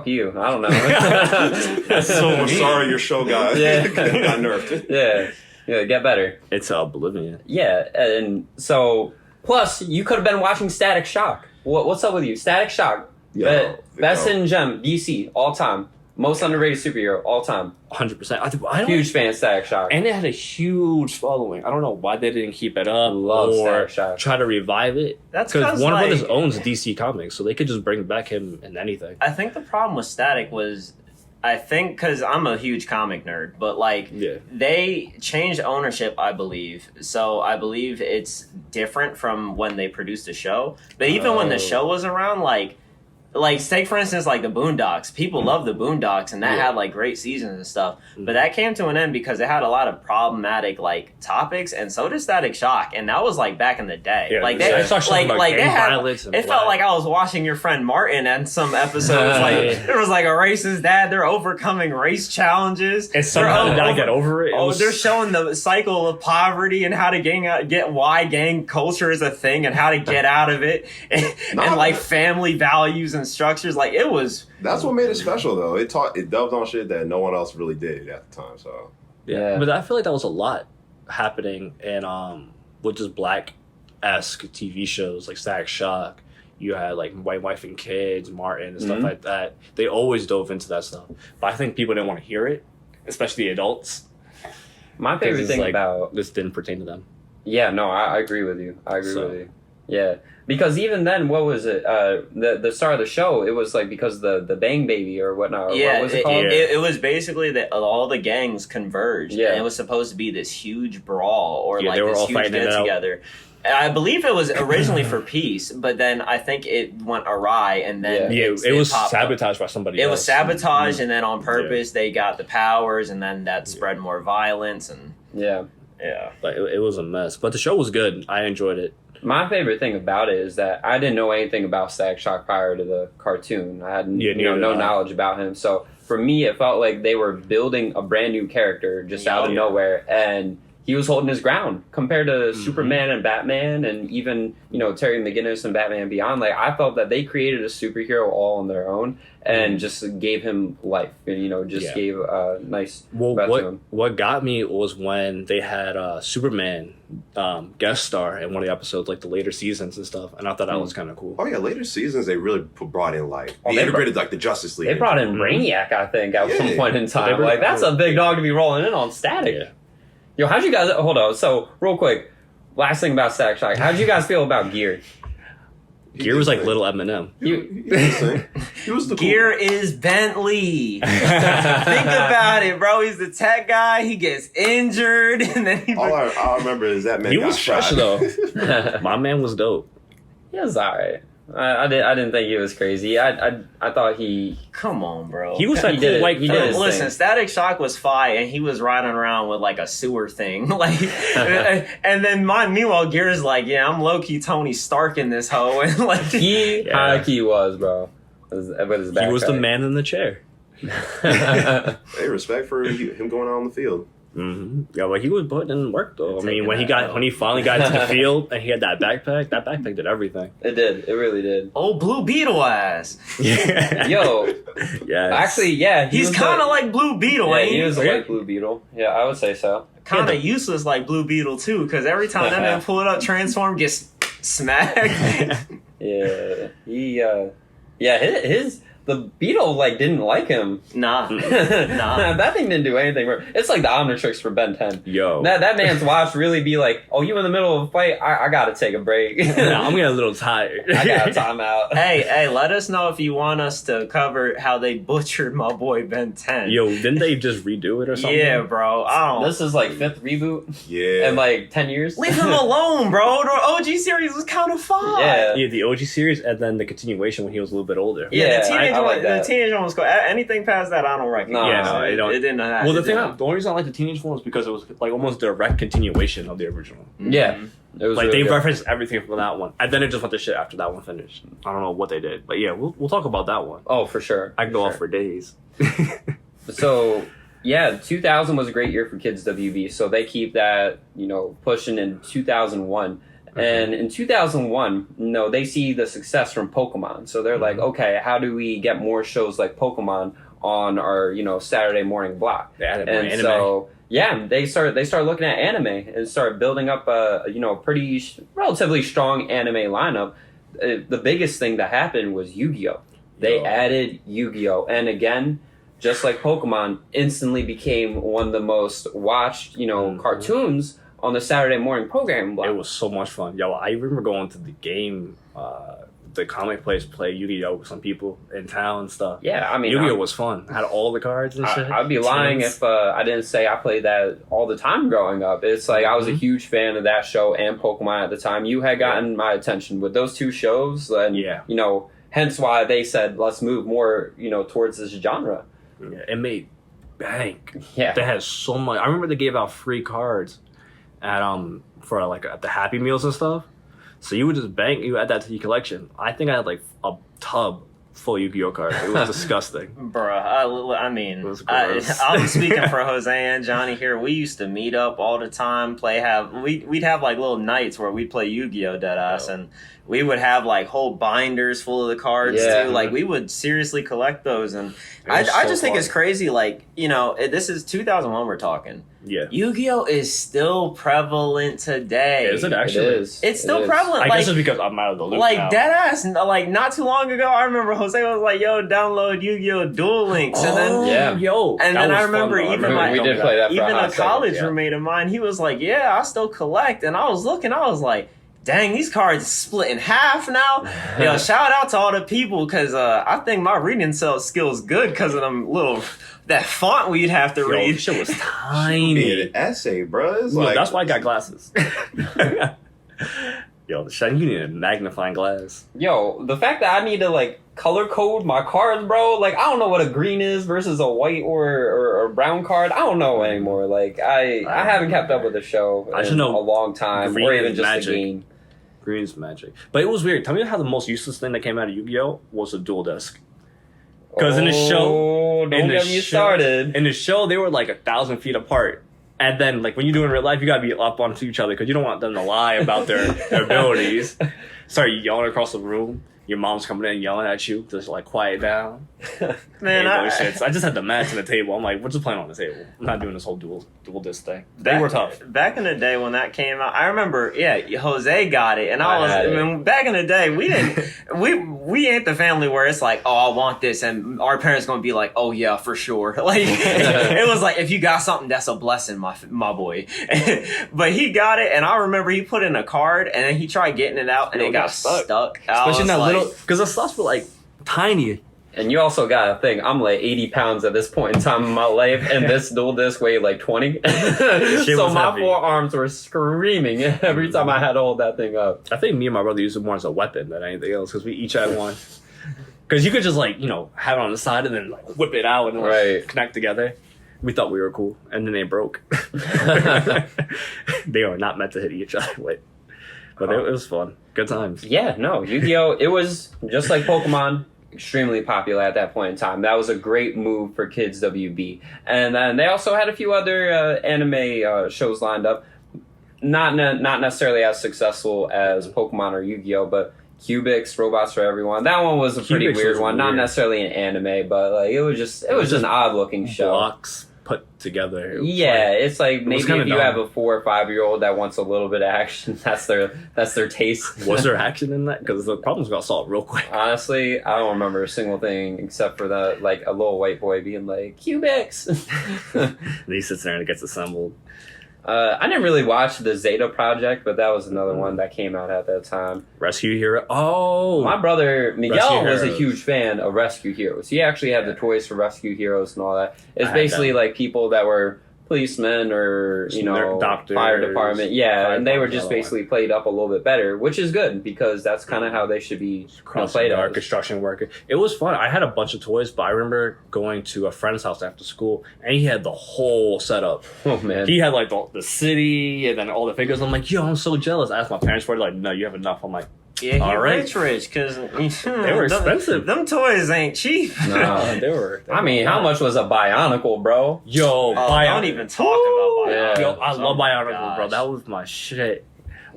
Speaker 1: you. I don't know.
Speaker 4: That's so sorry your show got got nerfed.
Speaker 1: Yeah, get better.
Speaker 2: It's Oblivion.
Speaker 1: Yeah, and so plus you could have been watching Static Shock. What's up with you? Static Shock. Best hidden gem, DC, all time. Most underrated superhero, all time.
Speaker 2: 100%.
Speaker 1: Huge fan of Static Shock.
Speaker 2: And it had a huge following. I don't know why they didn't keep it up
Speaker 1: Love
Speaker 2: or
Speaker 1: Static Shock.
Speaker 2: Try to revive it.
Speaker 3: That's
Speaker 2: because Warner Brothers owns DC Comics, so they could just bring back him in anything.
Speaker 3: I think the problem with Static was, because I'm a huge comic nerd, but they changed ownership, I believe. So I believe it's different from when they produced the show. But even when the show was around, take for instance the Boondocks. People love the Boondocks, and that had great seasons and stuff. But that came to an end because it had a lot of problematic topics, and so did Static Shock, and that was back in the day. It felt like I was watching your friend Martin and some episodes. There was a racist dad. They're overcoming race challenges,
Speaker 2: and somehow did not get over it.
Speaker 3: They're showing the cycle of poverty and how to get why gang culture is a thing and how to get out of it, and family values and structures.
Speaker 4: That's what made it special, though. It delved on shit that no one else really did at the time. So
Speaker 2: but I feel like that was a lot happening in with just black-esque TV shows like Static Shock. You had White Wife and Kids, Martin, and stuff like that. They always dove into that stuff, but I think people didn't want to hear it, especially adults.
Speaker 1: My favorite thing about
Speaker 2: this didn't pertain to them.
Speaker 1: Yeah, no, I agree with you. I agree with you. Yeah. Because even then, what was it? The start of the show, it was because the Bang Baby or whatnot.
Speaker 3: Yeah,
Speaker 1: what was it called?
Speaker 3: It was basically that all the gangs converged. Yeah. And it was supposed to be this huge brawl or this huge get together. I believe it was originally for peace, but then I think it went awry, and then
Speaker 2: it was sabotaged by somebody else.
Speaker 3: It was sabotaged, and then on purpose they got the powers, and then that spread more violence, and
Speaker 2: it was a mess. But the show was good. I enjoyed it.
Speaker 1: My favorite thing about it is that I didn't know anything about Static Shock prior to the cartoon. I had no knowledge about him. So for me, it felt like they were building a brand new character just out of nowhere, and he was holding his ground compared to Superman and Batman, and even Terry McGinnis and Batman Beyond. I felt that they created a superhero all on their own and just gave him life. And gave a nice.
Speaker 2: What got me was when they had Superman guest star in one of the episodes, the later seasons and stuff, and I thought that was kind of cool.
Speaker 4: Oh yeah, later seasons they really brought in they integrated the Justice League.
Speaker 1: They brought in Brainiac, I think, at some point in time. That's a big dog to be rolling in on Static. Yeah. Yo, how'd you guys... Hold on. So, real quick, last thing about Static Shock. How'd you guys feel about gear?
Speaker 2: Gear was like little Eminem.
Speaker 4: He was the
Speaker 3: Gear is Bentley. Think about it, bro. He's the tech guy. He gets injured, and then
Speaker 4: all I remember is that man.
Speaker 2: He was fresh though. My man was dope.
Speaker 1: He was alright. I didn't think he was crazy. I thought he.
Speaker 3: Come on, bro.
Speaker 2: He was that cool white.
Speaker 3: Listen, Static Shock was fire, and he was riding around with like a sewer thing, like. And then meanwhile, Gear's like, yeah, I'm low key Tony Stark in this hoe, and like
Speaker 1: he was, bro. With his backpack.
Speaker 2: He was the man in the chair.
Speaker 4: Hey, respect for him going out on the field.
Speaker 2: Mm-hmm. Yeah, but he was putting in work though. I mean, when he finally got into the field and he had that backpack did everything.
Speaker 1: It did. It really did.
Speaker 3: Oh, Blue Beetle ass.
Speaker 2: Yeah.
Speaker 1: Yo.
Speaker 2: Yeah.
Speaker 1: Actually, yeah.
Speaker 3: He's kind of like Blue Beetle.
Speaker 1: Yeah, he was like Blue Beetle. Yeah, I would say so.
Speaker 3: Kind of useless like Blue Beetle too, because every time that man pull it up, transform, gets smacked.
Speaker 1: Yeah. His the Beetle like didn't like him.
Speaker 3: Nah.
Speaker 1: That thing didn't do anything. It's like the Omnitrix for Ben 10.
Speaker 2: Yo,
Speaker 1: that man's watch really be like, oh, you in the middle of a fight? I gotta take a break.
Speaker 2: I'm getting a little tired.
Speaker 1: I got time out.
Speaker 3: Hey, let us know if you want us to cover how they butchered my boy Ben 10.
Speaker 2: Yo, didn't they just redo it or something?
Speaker 3: Yeah, bro.
Speaker 1: This is like 5th reboot.
Speaker 4: Yeah.
Speaker 1: In like 10 years.
Speaker 3: Leave him alone, bro. The OG series was kind of fun.
Speaker 2: Yeah, the OG series and then the continuation when he was a little bit older.
Speaker 3: Yeah, the teenage
Speaker 1: I like that.
Speaker 3: The teenage one was cool. Anything past that, I don't recognize.
Speaker 2: No, it don't.
Speaker 3: It didn't have.
Speaker 2: Well, the only reason I like the teenage one was because it was like almost direct continuation of the original.
Speaker 1: Yeah. It was
Speaker 2: like
Speaker 1: really
Speaker 2: they
Speaker 1: good.
Speaker 2: referenced everything from that one, and then it just went to shit after that one finished. I don't know what they did, but yeah, we'll talk about that one.
Speaker 1: Oh, for sure.
Speaker 2: I can go off for days.
Speaker 1: So, yeah, 2000 was a great year for Kids WB. So they keep that, pushing in 2001. And in 2001, they see the success from Pokemon. So they're like, okay, how do we get more shows like Pokemon on our, Saturday morning block?
Speaker 2: Anime.
Speaker 1: So, yeah, they start looking at anime and start building up a, pretty relatively strong anime lineup. The biggest thing that happened was Yu-Gi-Oh! They added Yu-Gi-Oh! And again, just like Pokemon, instantly became one of the most watched, cartoons on the Saturday morning programming block.
Speaker 2: It was so much fun. Yo, I remember going to the game, the comic place play Yu-Gi-Oh! With some people in town and stuff.
Speaker 1: Yeah, I mean,
Speaker 2: Yu-Gi-Oh! Was fun. Had all the cards and shit.
Speaker 1: I'd be lying if I didn't say I played that all the time growing up. It's like I was a huge fan of that show and Pokemon at the time. You had gotten my attention with those two shows, and hence why they said let's move more, towards this genre.
Speaker 2: Yeah, it made bank.
Speaker 1: Yeah,
Speaker 2: they had so much. I remember they gave out free cards at for like at the Happy Meals and stuff. So you would just bank, you add that to your collection. I think I had like a tub full Yu-Gi-Oh cards. It was disgusting.
Speaker 3: Bruh, I mean,
Speaker 2: gross.
Speaker 3: I'm speaking for Jose and Johnny here. We used to meet up all the time, we'd have like little nights where we'd play Yu-Gi-Oh deadass, and we would have like whole binders full of the cards too. Like we would seriously collect those, and I just think it's crazy. Like this is 2001 we're talking.
Speaker 2: Yeah,
Speaker 3: Yu-Gi-Oh is still prevalent today.
Speaker 2: Is it actually?
Speaker 1: It is.
Speaker 3: It's still prevalent.
Speaker 2: I guess it's because I'm out of the loop
Speaker 3: like
Speaker 2: now.
Speaker 3: deadass. Like not too long ago, I remember Jose was like, "Yo, download Yu-Gi-Oh Duel Links," and then and then I remember even
Speaker 1: we did play that.
Speaker 3: Even a college roommate of mine, he was like, "Yeah, I still collect," and I was looking, I was like, dang, these cards split in half now. Shout out to all the people, because I think my reading skills good because of them that font we'd have to read.
Speaker 2: Shit was tiny.
Speaker 4: An essay, bro.
Speaker 2: That's why I got glasses. Yo, you need a magnifying glass.
Speaker 1: Yo, the fact that I need to color code my cards, bro. I don't know what a green is versus a white or a brown card. I don't know anymore. I haven't kept up with the show in a long time, or even just the game.
Speaker 2: Green's magic. But it was weird. Tell me how the most useless thing that came out of Yu-Gi-Oh! Was a dual desk. Because in the show...
Speaker 1: Don't get me started.
Speaker 2: In the show, they were 1,000 feet apart. And then, when you do in real life, you gotta be up onto each other because you don't want them to lie about their abilities. Start yelling across the room. your mom's coming in yelling at you, just like quiet down.
Speaker 3: Man,
Speaker 2: I just had the match on the table. I'm like, we're just playing on the table. I'm not doing this whole dual disc thing. They were tough.
Speaker 3: Back in the day when that came out, I remember, Jose got it, and I mean, back in the day, we didn't, we ain't the family where it's like, oh, I want this, and our parents gonna be like, oh yeah, for sure. Like, it was like, if you got something, that's a blessing, my boy. But he got it, and I remember he put in a card, and then he tried getting it out, and it got stuck.
Speaker 2: Especially in that little, because the slots were like tiny.
Speaker 1: And you also got to think, I'm like 80 pounds at this point in time in my life, and this dual disc weighed like 20. So my forearms were screaming every time I had to hold that thing up.
Speaker 2: I think me and my brother used it more as a weapon than anything else, because we each had one. Because you could just like, have it on the side and then like whip it out and like connect together. We thought we were cool, and then they broke. They are not meant to hit each other with. But it was fun. Good times.
Speaker 1: Yeah, no, Yu-Gi-Oh! It was just like Pokemon. Extremely popular at that point in time. That was a great move for Kids WB. And then they also had a few other anime shows lined up. Not necessarily as successful as Pokemon or Yu-Gi-Oh! But Cubics, Robots for Everyone. That one was a pretty weird one. Not necessarily an anime, but like it was just an odd looking show.
Speaker 2: Blocks put together.
Speaker 1: It's like maybe if you have a 4 or 5 year old that wants a little bit of action, that's their taste.
Speaker 2: Was there action in that? Because the problems got solved real quick.
Speaker 1: Honestly, I don't remember a single thing except for that, like a little white boy being like Cubics.
Speaker 2: And he sits there and it gets assembled.
Speaker 1: I didn't really watch the Zeta Project, but that was another one that came out at that time.
Speaker 2: Rescue Hero. Oh,
Speaker 1: my brother Miguel was a huge fan of Rescue Heroes. He actually had the toys for Rescue Heroes and all that. It's basically like people that were policemen or doctors, fire department, and they were just basically played up a little bit better, which is good because that's kind of how they should be played up.
Speaker 2: Construction worker. It was fun. I had a bunch of toys, but I remember going to a friend's house after school, and he had the whole setup.
Speaker 1: Oh man,
Speaker 2: he had like the city and then all the figures. I'm like, yo, I'm so jealous. I asked my parents for it. Like, no, you have enough. I'm like,
Speaker 3: yeah, rich, because
Speaker 2: they were expensive.
Speaker 3: Them toys ain't cheap.
Speaker 1: No, they were. I mean, how much was a Bionicle, bro?
Speaker 2: Yo,
Speaker 3: don't even talk about Bionicle.
Speaker 2: Yo, I love Bionicle, bro. That was my shit.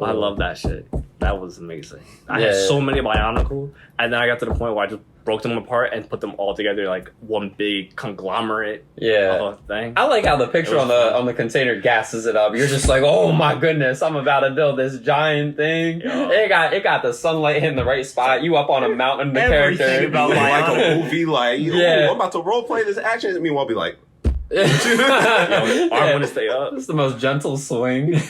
Speaker 2: I love that shit. That was amazing. I had so many Bionicle, and then I got to the point where I just broke them apart and put them all together like one big conglomerate thing.
Speaker 1: I like how the picture on the container gasses it up. You're just like, oh my goodness, I'm about to build this giant thing. It got the sunlight hitting the right spot. You up on a mountain, the character
Speaker 4: about like a movie, like I'm about to role play this action. Meanwhile, I'll be like,
Speaker 2: arm want to stay up.
Speaker 1: It's the most gentle swing.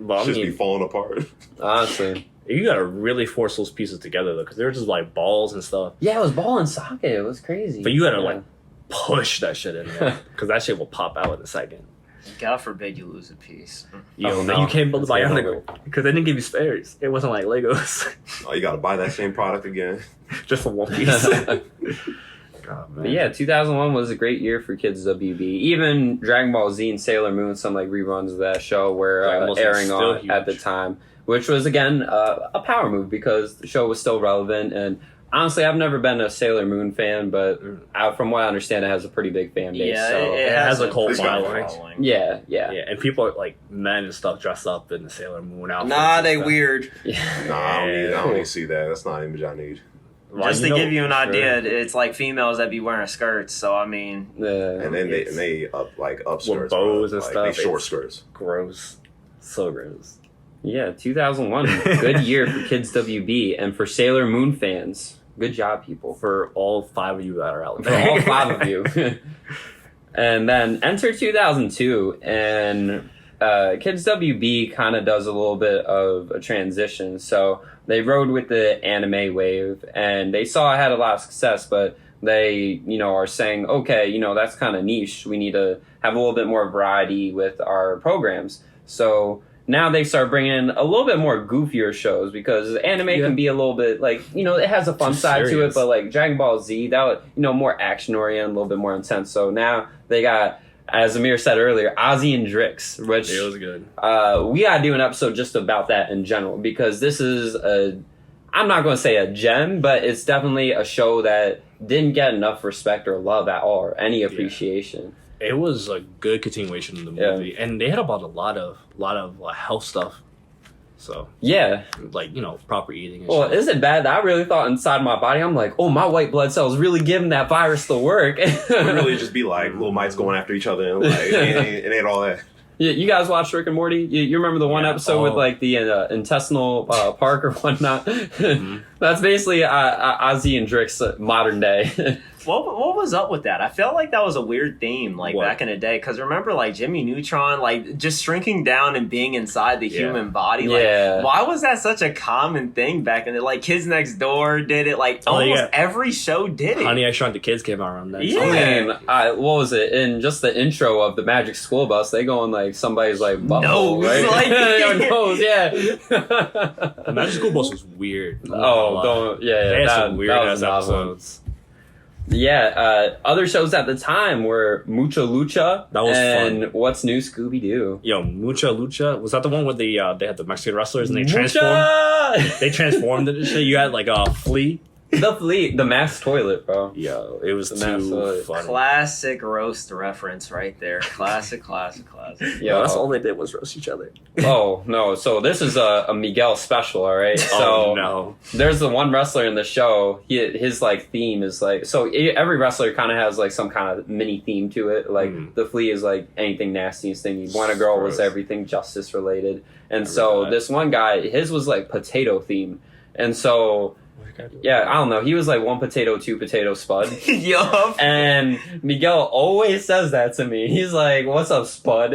Speaker 2: But
Speaker 4: just be falling apart.
Speaker 1: Honestly.
Speaker 2: You gotta really force those pieces together though, because they were just like balls and stuff.
Speaker 1: Yeah, it was ball and socket. It was crazy.
Speaker 2: But you gotta like push that shit in there, because that shit will pop out in a second.
Speaker 3: God forbid you lose a piece.
Speaker 2: You can't build the Bionicle because they didn't give you spares. It wasn't like Legos.
Speaker 4: Oh, you gotta buy that same product again
Speaker 2: just for one piece.
Speaker 1: God, man. But yeah, 2001 was a great year for Kids WB. Even Dragon Ball Z and Sailor Moon, some like reruns of that show were airing on at the time, which was again a power move because the show was still relevant. And honestly, I've never been a Sailor Moon fan, but from what I understand, it has a pretty big fan base.
Speaker 3: Yeah,
Speaker 1: so
Speaker 3: it has a cult
Speaker 2: following.
Speaker 1: Yeah,
Speaker 2: and people are like men and stuff dressed up in the Sailor Moon outfits.
Speaker 3: Nah, they weird.
Speaker 4: Nah, I don't need to see that. That's not an image I need.
Speaker 3: Just to give you an idea, it's like females that be wearing skirts. So I mean,
Speaker 4: and then they up skirts
Speaker 2: with bows and stuff.
Speaker 4: They short skirts.
Speaker 2: Gross, so gross.
Speaker 1: Yeah, 2001, good year for Kids WB and for Sailor Moon fans. Good job, people.
Speaker 2: For all 5 of you that are out there.
Speaker 1: For all 5 of you. And then enter 2002, and Kids WB kind of does a little bit of a transition. So they rode with the anime wave, and they saw it had a lot of success, but they, are saying, okay, that's kind of niche. We need to have a little bit more variety with our programs. So now they start bringing in a little bit more goofier shows because anime can be a little bit like, it has a fun side to it, but like Dragon Ball Z, that was, more action oriented, a little bit more intense. So now they got, as Amir said earlier, Ozzy and Drix, which
Speaker 2: it was good.
Speaker 1: We gotta do an episode just about that in general because this is I'm not going to say a gem, but it's definitely a show that didn't get enough respect or love at all, or any appreciation.
Speaker 2: It was a good continuation of the movie, and they had about a lot of health stuff. So
Speaker 1: yeah,
Speaker 2: like proper eating. And
Speaker 1: well,
Speaker 2: shit.
Speaker 1: is it bad that I really thought inside my body, I'm like, oh, my white blood cells really giving that virus the work.
Speaker 4: It would really just be like little mites going after each other, and like it ain't all that.
Speaker 1: Yeah, you guys watch Rick and Morty? You remember the one episode with like the intestinal park or whatnot? Mm-hmm. That's basically Ozzy and Drick's modern day.
Speaker 3: What was up with that? I felt like that was a weird theme, like back in the day. Because remember, like Jimmy Neutron, like just shrinking down and being inside the human body. Like, why was that such a common thing back in the like Kids Next Door did it? Like almost every show did it.
Speaker 2: Honey, I Shrunk the Kids came out around that.
Speaker 3: Yeah,
Speaker 1: I mean, what was it? In just the intro of the Magic School Bus, they go on like somebody's like butthole, right?
Speaker 3: Like,
Speaker 1: nose, yeah.
Speaker 2: The Magic School Bus was weird.
Speaker 1: Oh, don't, yeah.
Speaker 2: They had some weird ass episodes.
Speaker 1: Yeah, other shows at the time were Mucha Lucha.
Speaker 2: That was
Speaker 1: and
Speaker 2: fun.
Speaker 1: What's New Scooby Doo.
Speaker 2: Yo, Mucha Lucha, was that the one where they had the Mexican wrestlers and they transformed? They transformed into shit. You had like a flea.
Speaker 1: The mass toilet, bro.
Speaker 2: Yo, it was
Speaker 1: too
Speaker 2: funny.
Speaker 3: Classic roast reference right there. Classic.
Speaker 2: Yo, that's all they did was roast each other.
Speaker 1: Oh no! So this is a Miguel special, all right. So
Speaker 2: no,
Speaker 1: there's the one wrestler in the show. His like theme is like, so every wrestler kind of has like some kind of mini theme to it. Like the flea is like anything nasty and stingy. Buena Girl was everything justice related, and so this one guy, his was like potato theme, and so. Yeah, I don't know. He was like 1 potato, 2 potato spud.
Speaker 3: Yup.
Speaker 1: And Miguel always says that to me. He's like, "What's up, spud?"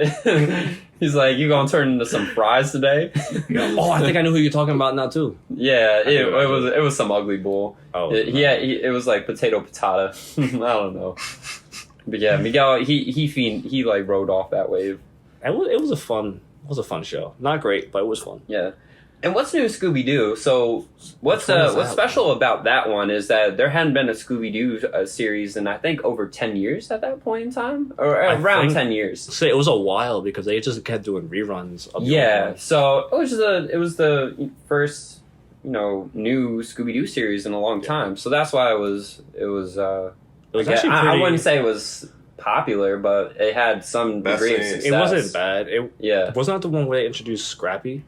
Speaker 1: He's like, "You gonna turn into some fries today?"
Speaker 2: Oh, I think I know who you're talking about now too.
Speaker 1: Yeah, it was some ugly bull.
Speaker 2: Oh,
Speaker 1: it was like potato patata. I don't know. But yeah, Miguel, he like rode off that wave.
Speaker 2: It was a fun show. Not great, but it was fun.
Speaker 1: Yeah. And what's new Scooby Doo? So what's special about that one is that there hadn't been a Scooby Doo series in I think over 10 years at that point in time, or around 10 years.
Speaker 2: So it was a while because they just kept doing reruns.
Speaker 1: So it was the first new Scooby Doo series in a long time. So that's why it was actually I wouldn't say it was popular, but it had some degree of success.
Speaker 2: It wasn't bad. Wasn't that the one where they introduced Scrappy?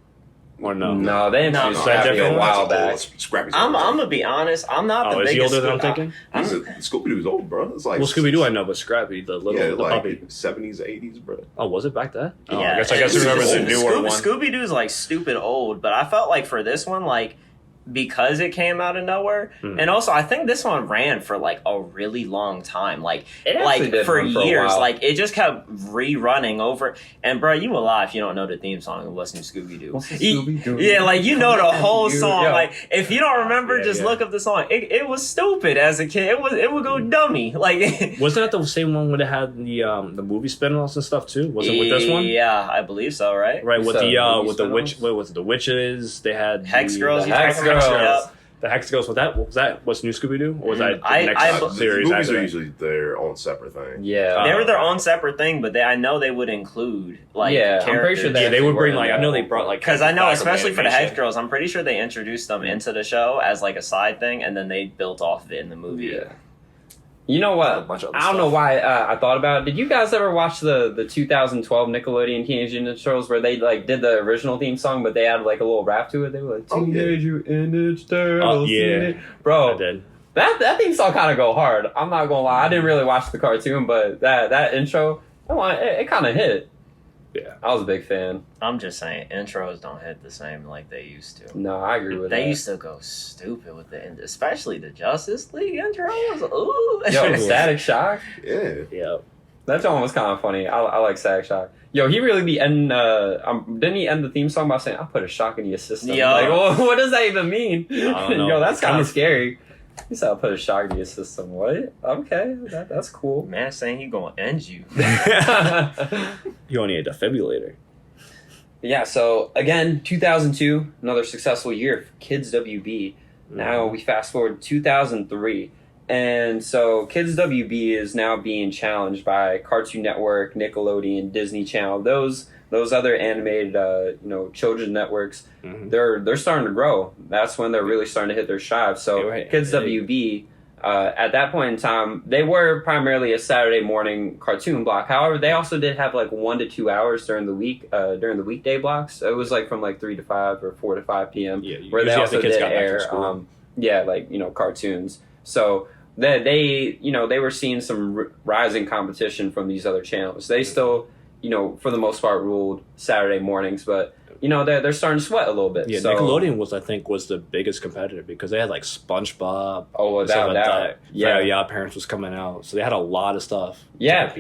Speaker 2: Or no?
Speaker 1: No, they introduced Scrappy a while back.
Speaker 3: I'm gonna be honest. I'm not the biggest.
Speaker 2: Is he older than I'm thinking?
Speaker 4: Scooby Doo's old, bro. It's like
Speaker 2: Scooby Doo I know, but Scrappy, the puppy,
Speaker 4: 70s, 80s, bro.
Speaker 2: Oh, was it back then?
Speaker 3: Yeah,
Speaker 2: I guess remember the newer one.
Speaker 3: Scooby Doo's like stupid old, but I felt like for this one, like. Because it came out of nowhere, and also I think this one ran for like a really long time, like for years, like it just kept rerunning over. And bro, you will lie if you don't know the theme song of What's New Scooby Doo. Yeah, like you know the whole song. Like if you don't remember, just look up the song. It was stupid as a kid. It would go dummy. Like
Speaker 2: wasn't that the same one where they had the movie spin-offs and stuff too? Was it with this one?
Speaker 3: Yeah, I believe so. Right
Speaker 2: with the witch. What was it? The witches? They had
Speaker 3: Hex Girls.
Speaker 2: Yep. The Hex Girls. Was that What's New Scooby Doo? Or was that the next series?
Speaker 4: Movies are usually their own separate thing.
Speaker 1: Yeah,
Speaker 3: they were their own separate thing, but I know they would include
Speaker 1: I'm pretty sure
Speaker 2: they would bring I know they brought
Speaker 3: because I know especially for the Hex Girls, I'm pretty sure they introduced them into the show as like a side thing, and then they built off of it in the movie.
Speaker 1: Yeah. You know what? I don't know why I thought about it. Did you guys ever watch the 2012 Nickelodeon Teenage Mutant Ninja Turtles where they like did the original theme song, but they added like a little rap to it? They were like Teenage Mutant Ninja Turtles. Bro,
Speaker 2: I did.
Speaker 1: That theme song kind of go hard. I'm not gonna lie. I didn't really watch the cartoon, but that intro, it kind of hit.
Speaker 2: Yeah,
Speaker 1: I was a big fan.
Speaker 3: I'm just saying, intros don't hit the same like they used to.
Speaker 1: No, I agree with that.
Speaker 3: They used to go stupid with especially the Justice League intros. Ooh.
Speaker 1: Yo, Static Shock.
Speaker 2: Yeah.
Speaker 1: That song was kind of funny. I like Static Shock. Yo, he really be ending. Didn't he end the theme song by saying, "I'll put a shock in your system"?
Speaker 3: Yo.
Speaker 1: Like, well, what does that even mean?
Speaker 2: I don't know.
Speaker 1: Yo, that's kind of scary. He said, "I'll put a shock in your system." What? Okay, that's cool.
Speaker 3: Man, saying he gonna end you.
Speaker 2: You only need a defibrillator.
Speaker 1: Yeah. So again, 2002, another successful year for Kids WB. Now we fast forward to 2003. And so Kids WB is now being challenged by Cartoon Network, Nickelodeon, Disney Channel, those other animated children's networks. They're starting to grow. That's when they're really starting to hit their stride. So Kids WB At that point in time, they were primarily a Saturday morning cartoon block. However, they also did have like 1 to 2 hours during the week, during the weekday blocks. So it was like from like 3 to 5 or 4 to 5 p.m.
Speaker 2: Yeah,
Speaker 1: where they also did air,
Speaker 2: school.
Speaker 1: Cartoons. So they were seeing some rising competition from these other channels. They still, for the most part, ruled Saturday mornings, but they're starting to sweat a little bit.
Speaker 2: Yeah,
Speaker 1: so,
Speaker 2: Nickelodeon was the biggest competitor because they had like SpongeBob.
Speaker 1: Oh, without doubt.
Speaker 2: Yeah, Parents was coming out, so they had a lot of stuff.
Speaker 1: Yeah,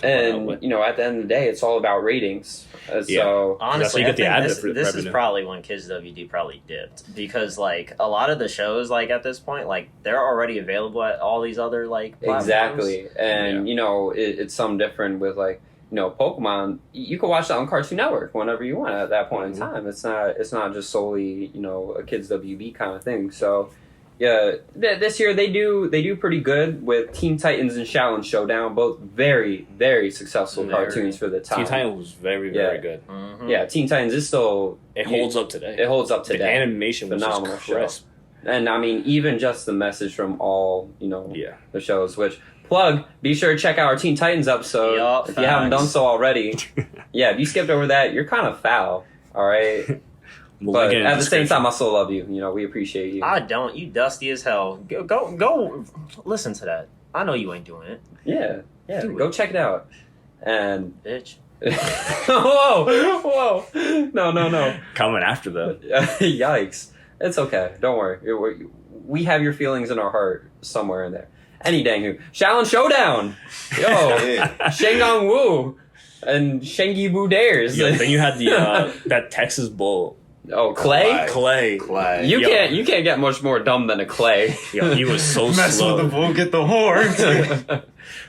Speaker 1: and at the end of the day, it's all about ratings. So
Speaker 3: honestly, I think this is probably when Kids WD probably dipped because like a lot of the shows like at this point like they're already available at all these other like platforms.
Speaker 1: Exactly, and it's something different with like. Pokemon, you can watch that on Cartoon Network whenever you want at that point in time. It's not just solely, a Kids WB kind of thing. So, yeah, this year they do pretty good with Teen Titans and Showdown, both very, very successful cartoons for the time.
Speaker 2: Teen Titans was very, very good.
Speaker 1: Mm-hmm. Yeah, Teen Titans is still...
Speaker 2: It holds up today.
Speaker 1: The
Speaker 2: animation was
Speaker 1: phenomenal
Speaker 2: just crisp.
Speaker 1: And, I mean, even just the message from all, the shows, which... Plug, be sure to check out our Teen Titans episode if you haven't done so already. Yeah, if you skipped over that, you're kind of foul, all right? But at the same time, I still love you. We appreciate you.
Speaker 3: I don't. You dusty as hell. Go listen to that. I know you ain't doing it.
Speaker 1: Yeah. Go check it out. And...
Speaker 3: Bitch.
Speaker 1: Whoa. No.
Speaker 2: Coming after them.
Speaker 1: Yikes. It's okay. Don't worry. We have your feelings in our heart somewhere in there. Any dang who. Showdown! Yo! Shengang Wu! And Shengi Wu Dares.
Speaker 2: Yeah, then you had the that Texas Bull.
Speaker 1: Oh, Clay. You can't get much more dumb than a Clay.
Speaker 2: Yeah, he was so
Speaker 3: Mess
Speaker 2: slow.
Speaker 3: with the bull, get the horn.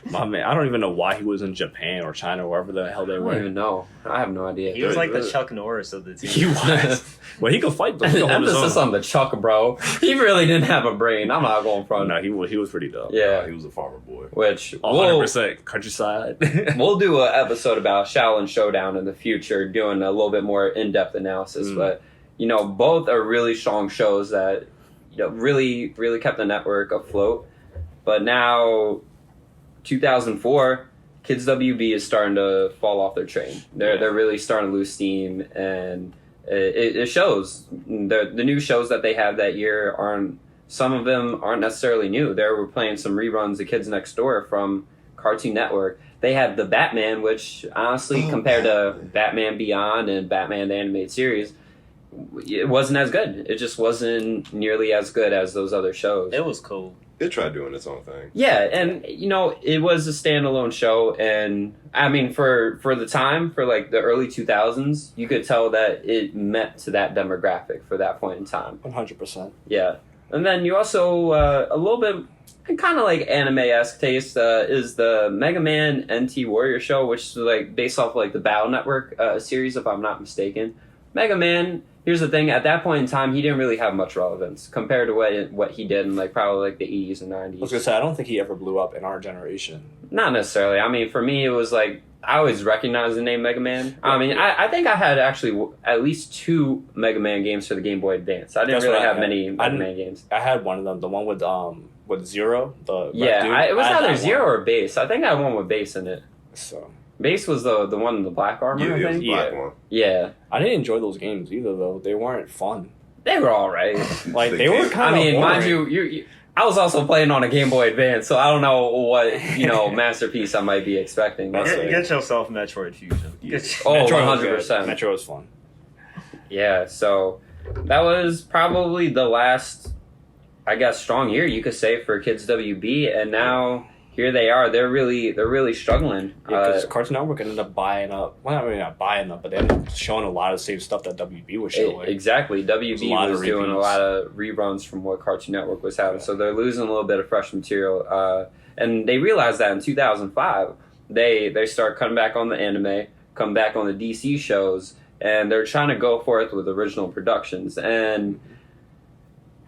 Speaker 2: My man, I don't even know why he was in Japan or China or wherever the hell they were.
Speaker 1: I don't even know. I have no idea.
Speaker 3: He was like the Chuck Norris of the team.
Speaker 2: He was. Well, he could fight. But
Speaker 1: emphasis on the Chuck, bro. He really didn't have a brain. I'm not going front.
Speaker 2: No, he was pretty dumb.
Speaker 1: Yeah,
Speaker 4: he was a farmer boy.
Speaker 1: Which
Speaker 2: 100% countryside.
Speaker 1: We'll do an episode about Showdown in the future, doing a little bit more in-depth analysis. But both are really strong shows that really, really kept the network afloat. But now, 2004, Kids WB is starting to fall off their train. They're really starting to lose steam, and it shows. The new shows that they have that year some of them aren't necessarily new. They were playing some reruns of Kids Next Door from Cartoon Network. They had the Batman, which honestly, compared to Batman Beyond and Batman the Animated Series, it wasn't as good. It just wasn't nearly as good as those other shows.
Speaker 3: It was cool.
Speaker 4: It tried doing its own thing.
Speaker 1: Yeah, and it was a standalone show, and I mean for the time, for like the early 2000s, you could tell that it met to that demographic for that point in time.
Speaker 2: 100%.
Speaker 1: Yeah, and then you also a little bit kind of like anime-esque taste is the Mega Man NT Warrior show, which is like based off like the Battle Network series, if I'm not mistaken. Mega Man. Here's the thing, at that point in time, he didn't really have much relevance compared to what he did in like probably like the 80s and 90s.
Speaker 2: I was going to say, I don't think he ever blew up in our generation.
Speaker 1: Not necessarily. I mean, for me, it was like, I always recognized the name Mega Man. I mean, I think I had actually at least 2 Mega Man games for the Game Boy Advance. I didn't really have many Mega Man games.
Speaker 2: I had one of them, the one with Zero.
Speaker 1: It was either Zero or Base. I think I had one with Base in it.
Speaker 2: So...
Speaker 1: Base was the one in the black armor, I think?
Speaker 4: It was the black one.
Speaker 1: Yeah.
Speaker 2: I didn't enjoy those games either, though. They weren't fun.
Speaker 1: They were all right.
Speaker 2: Like, they were kind of boring.
Speaker 1: Mind you, I was also playing on a Game Boy Advance, so I don't know what, masterpiece I might be expecting.
Speaker 3: Get yourself Metroid Fusion.
Speaker 1: Oh, 100%.
Speaker 2: Metro was fun.
Speaker 1: Yeah, so that was probably the last, I guess, strong year, you could say, for Kids WB, and now... Here they are. They're really struggling.
Speaker 2: Yeah, because Cartoon Network ended up buying up. Well, not really not buying up, but they ended up showing a lot of the same stuff that WB was showing.
Speaker 1: Exactly. WB was doing a lot of reruns from what Cartoon Network was having. So they're losing a little bit of fresh material. And they realized that in 2005. They start cutting back on the anime, come back on the DC shows, and they're trying to go forth with original productions. And...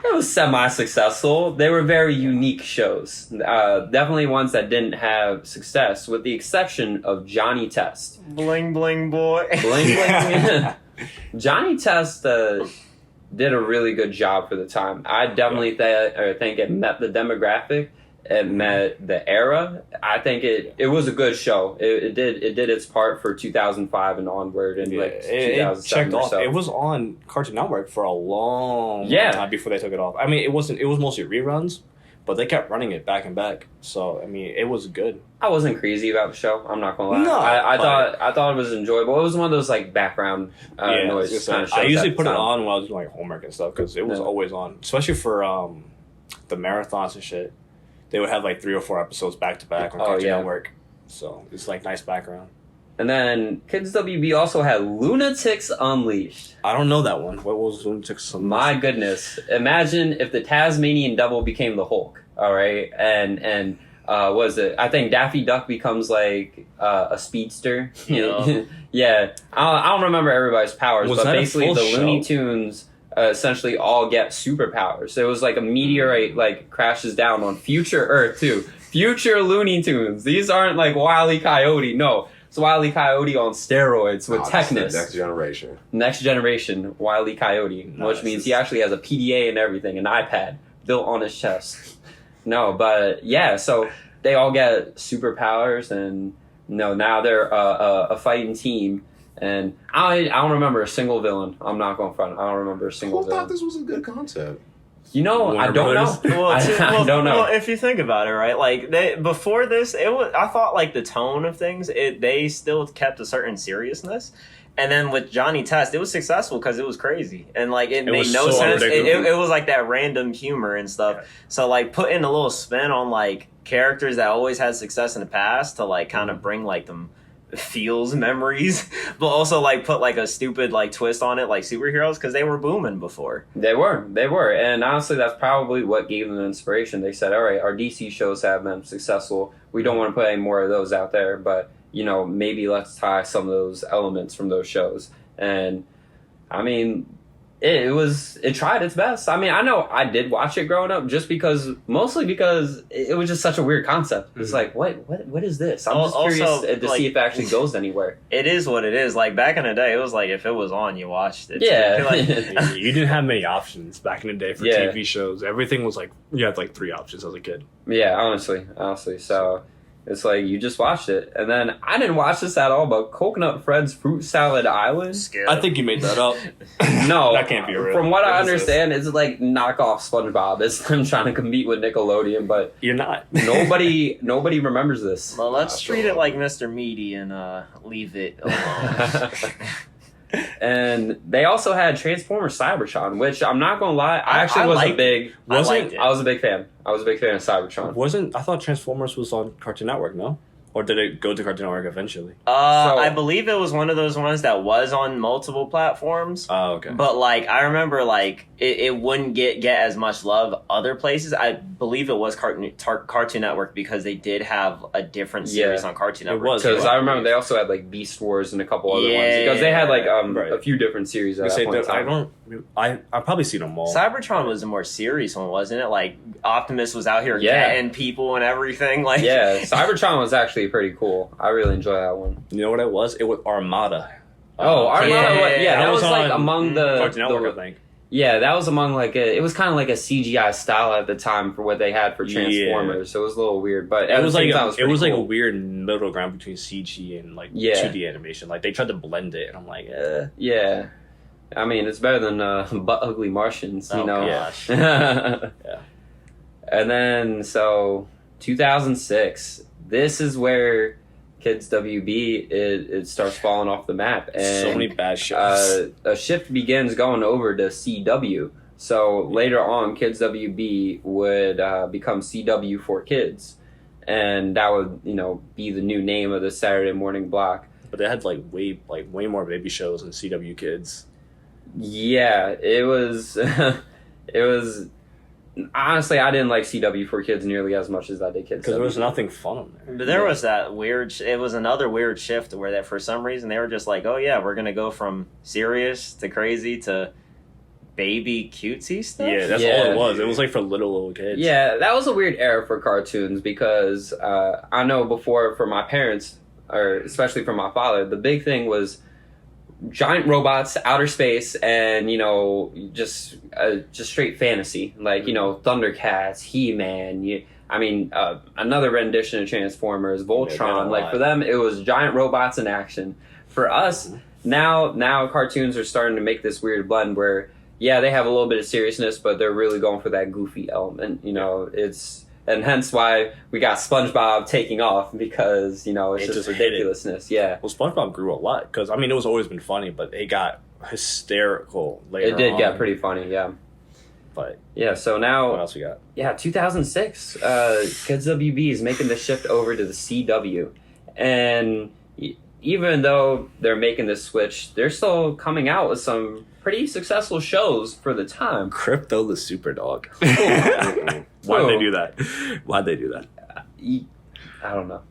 Speaker 1: it was semi-successful. They were very unique shows. Definitely ones that didn't have success, with the exception of Johnny Test.
Speaker 3: Bling bling boy.
Speaker 1: Bling bling. Johnny Test, did a really good job for the time. I definitely think it met the demographic. It met the era. I think it was a good show. It did its part for 2005 and onward, and like 2007
Speaker 2: checked
Speaker 1: or
Speaker 2: off.
Speaker 1: so.
Speaker 2: It was on Cartoon Network for a long time before they took it off. I mean, it was mostly reruns, but they kept running it back and back. So I mean, it was good.
Speaker 1: I wasn't crazy about the show. I'm not gonna lie.
Speaker 2: No,
Speaker 1: I thought it was enjoyable. It was one of those like background noise kind of shows.
Speaker 2: I usually put it on while I was doing like homework and stuff because it was always on, especially for the marathons and shit. They would have like 3 or 4 episodes back to back on Cartoon Network. So it's like nice background.
Speaker 1: And then Kids WB also had Lunatics Unleashed.
Speaker 2: I don't know that one. What was Lunatics Unleashed?
Speaker 1: My goodness. Imagine if the Tasmanian Devil became the Hulk. All right. And what is it? I think Daffy Duck becomes like a speedster. Yeah. I don't remember everybody's powers, but basically the Looney Tunes essentially all get superpowers. So it was like a meteorite like crashes down on future Earth too. Future Looney Tunes. These aren't like Wile E. Coyote. No, it's Wile E. Coyote on steroids with Technus.
Speaker 4: Next generation.
Speaker 1: Next generation Wile E. Coyote, which means he actually has a PDA and everything, an iPad built on his chest. No, but yeah, so they all get superpowers, and now they're a fighting team. And I don't remember a single villain. I'm not going front. I don't remember a single villain.
Speaker 4: I thought this was a good concept.
Speaker 1: I don't know. I don't know.
Speaker 3: Well, if you think about it, right? Like before this, I thought like the tone of things, they still kept a certain seriousness. And then with Johnny Test, it was successful because it was crazy and like it made no sense. It was like that random humor and stuff. Yeah. So like putting a little spin on like characters that always had success in the past to like kind of bring like them feels memories, but also like put like a stupid like twist on it, like superheroes, because they were booming before.
Speaker 1: They were, and honestly, that's probably what gave them the inspiration. They said, "All right, our DC shows have been successful. We don't want to put any more of those out there, but maybe let's tie some of those elements from those shows." And I mean, it tried its best. I mean, I know I did watch it growing up mostly because it was just such a weird concept. It's like, what is this? I'm just curious to see if it actually goes anywhere.
Speaker 3: It is what it is. Like back in the day, it was like if it was on, you watched it.
Speaker 1: Yeah.
Speaker 2: You didn't have many options back in the day for TV shows. Everything was like, you had like 3 options as a kid.
Speaker 1: Yeah, honestly. So it's like you just watched it. And then I didn't watch this at all, but Coconut Fred's Fruit Salad Island.
Speaker 2: I think you made that up.
Speaker 1: No.
Speaker 2: That can't be real.
Speaker 1: From what I understand, it's like knockoff SpongeBob. It's them trying to compete with Nickelodeon, but
Speaker 2: you're not.
Speaker 1: nobody remembers this.
Speaker 3: Well, let's treat it like Mr. Meaty and leave it alone.
Speaker 1: And they also had Transformers Cybertron, which I'm not gonna lie, I was a big fan. I was a big fan of Cybertron.
Speaker 2: I thought Transformers was on Cartoon Network, no? Or did it go to Cartoon Network eventually?
Speaker 3: I believe it was one of those ones that was on multiple platforms.
Speaker 2: Oh, okay.
Speaker 3: But like I remember, like it wouldn't get as much love other places. I believe it was Cartoon Network because they did have a different series on Cartoon Network.
Speaker 1: It was because I remember they also had like Beast Wars and a couple other ones because they had like a few different series. At that point in time.
Speaker 2: I've probably seen them all.
Speaker 3: Cybertron was a more serious one, wasn't it? Like Optimus was out here getting people and everything. Like
Speaker 1: Cybertron was actually pretty cool. I really enjoyed that one.
Speaker 2: You know what it was? It was Armada.
Speaker 1: Armada. That was like among the
Speaker 2: Cartoon Network, I think.
Speaker 1: Yeah, that was among it was kind of like a CGI style at the time for what they had for Transformers. So it was a little weird, but
Speaker 2: it was like a weird middle ground between CG and like 2D animation. Like they tried to blend it, and I'm like,
Speaker 1: yeah. I mean, it's better than Butt Ugly Martians, you know.
Speaker 2: Yeah.
Speaker 1: And then 2006. This is where Kids WB it starts falling off the map, and
Speaker 2: so many bad shows.
Speaker 1: A shift begins going over to CW. So later on, Kids WB would become CW for Kids, and that would be the new name of the Saturday morning block.
Speaker 2: But they had way more baby shows than CW Kids.
Speaker 1: Yeah, it was. It was. Honestly, I didn't like CW for Kids nearly as much as I did Kids.
Speaker 2: Because there was nothing fun on there.
Speaker 3: But there was that weird... It was another weird shift where that for some reason they were just like, oh yeah, we're going to go from serious to crazy to baby cutesy stuff.
Speaker 2: Yeah, that's all it was. It was like for little kids.
Speaker 1: Yeah, that was a weird era for cartoons because I know before for my parents, or especially for my father, the big thing was giant robots, outer space, and just straight fantasy, like Thundercats, He-Man. Another rendition of Transformers, Voltron. Like for them, it was giant robots in action. For us, now cartoons are starting to make this weird blend where they have a little bit of seriousness, but they're really going for that goofy element. And hence why we got SpongeBob taking off, because it's just ridiculousness. Yeah.
Speaker 2: Well, SpongeBob grew a lot because it was always been funny, but it got hysterical later.
Speaker 1: It did get pretty funny, yeah.
Speaker 2: But
Speaker 1: yeah, so now
Speaker 2: what else we got?
Speaker 1: Yeah, 2006, Kids WB is making the shift over to the CW, and even though they're making this switch, they're still coming out with some pretty successful shows for the time.
Speaker 2: Crypto the Superdog. Why'd they do that?
Speaker 1: I don't know.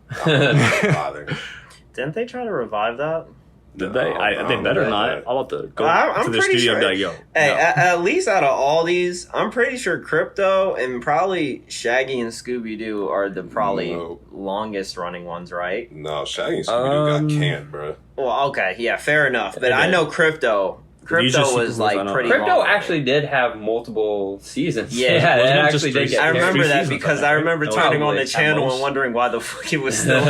Speaker 3: Didn't they try to revive that?
Speaker 2: Did they? They better not. I'm about to go to the studio and be like, yo.
Speaker 3: Hey, at least out of all these, I'm pretty sure Crypto and probably Shaggy and Scooby-Doo are the longest running ones, right?
Speaker 4: No, Shaggy and Scooby-Doo got canned, bro. Well,
Speaker 3: okay, yeah, fair enough. But I know Crypto was like pretty long.
Speaker 1: Crypto actually did have multiple seasons.
Speaker 3: Yeah,
Speaker 1: it actually did get
Speaker 3: I remember that because I remember turning on the
Speaker 1: Probably
Speaker 3: channel and wondering why the fuck it was still...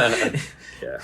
Speaker 2: Yeah.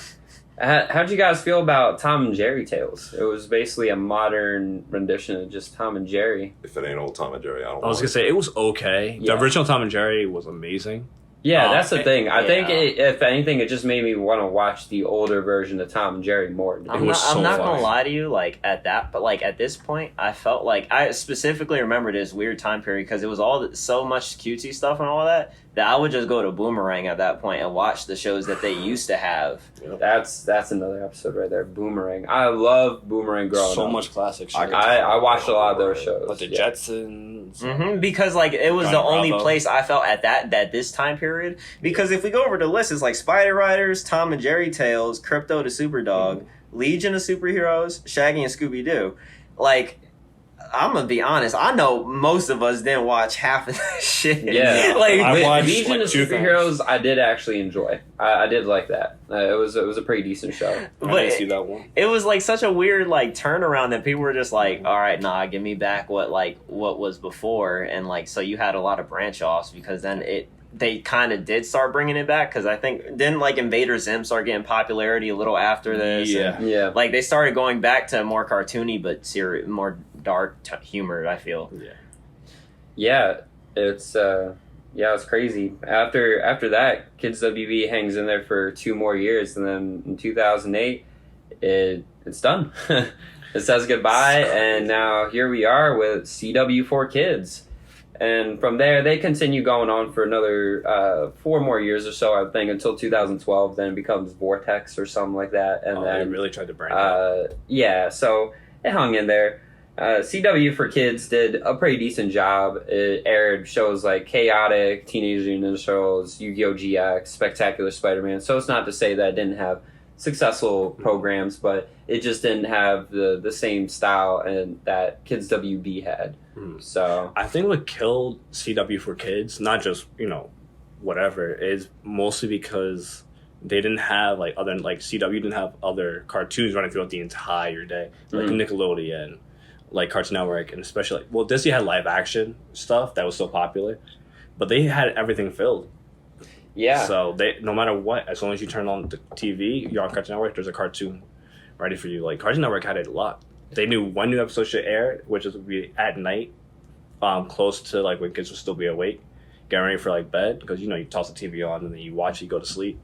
Speaker 1: How'd you guys feel about Tom and Jerry Tales? It was basically a modern rendition of just Tom and Jerry.
Speaker 4: If it ain't old Tom and Jerry, I
Speaker 2: was going to say, it was okay.
Speaker 1: Yeah.
Speaker 2: The original Tom and Jerry was amazing.
Speaker 1: Yeah, that's the thing. I think, if anything, it just made me want to watch the older version of Tom and Jerry more.
Speaker 3: I'm not going to lie to you, at this point, I felt like, I specifically remember this weird time period because it was so much cutesy stuff and all that I would just go to Boomerang at that point and watch the shows that they used to have.
Speaker 1: That's another episode right there, Boomerang. I love Boomerang growing up.
Speaker 2: So much classic shit.
Speaker 1: I watched a lot of those shows.
Speaker 2: But the Jetsons.
Speaker 3: Mm-hmm, because it was the only place I felt at this time period. Because if we go over the list, it's like Spider Riders, Tom and Jerry Tales, Crypto the Superdog, Legion of Superheroes, Shaggy and Scooby-Doo. I'm gonna be honest. I know most of us didn't watch half of that shit.
Speaker 1: Yeah,
Speaker 2: I watched
Speaker 1: Legion of Superheroes. I did actually enjoy. I did like that. It was a pretty decent show.
Speaker 2: I didn't see that one.
Speaker 3: It was such a weird turnaround that people were just like, all right, nah, give me back what was before, and so you had a lot of branch offs because then they kind of did start bringing it back because I think didn't Invader Zim start getting popularity a little after this.
Speaker 1: Yeah.
Speaker 3: They started going back to more cartoony but more dark humor. I feel.
Speaker 1: Yeah, it's it's crazy. After that, Kids WB hangs in there for 2 more years, and then in 2008, it's done. It says goodbye, and now here we are with CW for Kids. And from there, they continue going on for another 4 more years or so, I think, until 2012. Then it becomes Vortex or something like that. And then
Speaker 2: they really tried to branch out.
Speaker 1: Yeah, so it hung in there. CW for Kids did a pretty decent job. It aired shows like Chaotic, Teenage Mutant Ninja Turtles, Yu-Gi-Oh! GX, Spectacular Spider-Man. So it's not to say that it didn't have successful programs, but it just didn't have the same style and that Kids WB had. So
Speaker 2: I think what killed CW for Kids, not just whatever, is mostly because they didn't have CW didn't have other cartoons running throughout the entire day, Nickelodeon, Cartoon Network, and especially Disney had live action stuff that was so popular, but they had everything filled.
Speaker 1: Yeah.
Speaker 2: So they, no matter what, as long as you turn on the TV, you're on Cartoon Network, there's a cartoon ready for you. Cartoon Network had it a lot. They knew when new episode should air, which would be at night, close to when kids would still be awake, getting ready for bed, because you toss the TV on and then you watch it, you go to sleep.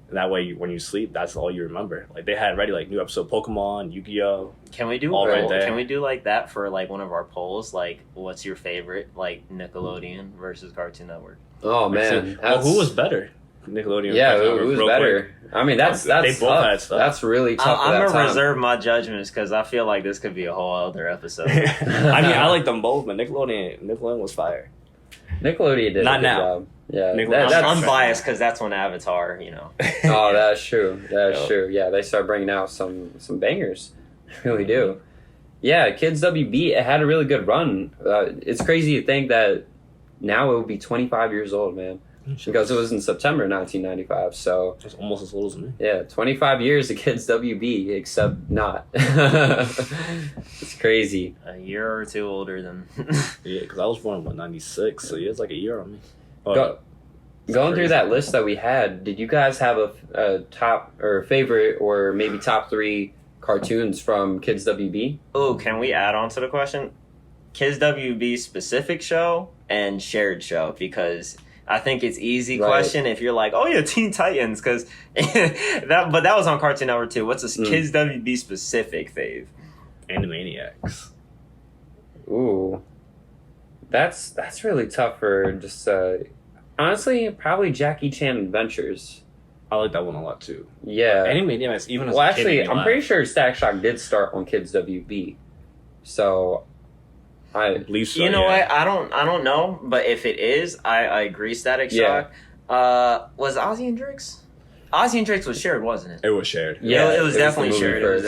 Speaker 2: And that way, when you sleep, that's all you remember. They had ready new episode Pokemon, Yu-Gi-Oh.
Speaker 3: Can we do
Speaker 2: all right there.
Speaker 3: Can we do that for one of our polls? What's your favorite Nickelodeon versus Cartoon Network?
Speaker 1: Oh man,
Speaker 2: who was better? Nickelodeon.
Speaker 1: Yeah, who was better? Quick. I mean, that's
Speaker 2: they both
Speaker 1: tough.
Speaker 2: had stuff.
Speaker 1: That's really tough.
Speaker 3: I'm gonna reserve my judgments because I feel like this could be a whole other episode.
Speaker 2: I like them both, but Nickelodeon was fire.
Speaker 1: Nickelodeon did
Speaker 2: not
Speaker 1: a good
Speaker 2: now.
Speaker 1: job. Yeah,
Speaker 3: I'm biased because that's when Avatar,
Speaker 1: Oh, that's true. That's true. Yeah, they start bringing out some bangers. They really do. Yeah, Kids WB, it had a really good run. It's crazy to think that now it would be 25 years old, man. because it was in September 1995. So
Speaker 2: it's almost as old as me.
Speaker 1: Yeah, 25 years of Kids WB, except not. It's crazy.
Speaker 3: A year or two older than.
Speaker 2: Yeah, because I was born in 96, so yeah, it's like a year on me.
Speaker 1: Going through that list that we had, did you guys have a top or favorite or maybe top 3 cartoons from Kids WB?
Speaker 3: Oh, can we add on to the question? Kids WB specific show and shared show, because I think it's easy question if you're like, oh yeah, Teen Titans, because that was on Cartoon Network too. What's a Kids WB specific fave?
Speaker 2: Animaniacs.
Speaker 1: Ooh, that's really tough for just honestly probably Jackie Chan Adventures.
Speaker 2: I like that one a lot too.
Speaker 1: Yeah,
Speaker 2: Animaniacs. Even as
Speaker 1: well,
Speaker 2: a kid,
Speaker 1: actually, I'm pretty sure Static Shock did start on Kids WB, so.
Speaker 2: I believe so.
Speaker 3: You know what? I don't know, but if it is, I agree. Static Shock. Was Ozzy and Drix? Ozzy and Drix was shared, wasn't it?
Speaker 2: It was shared.
Speaker 3: Yeah, it was definitely shared.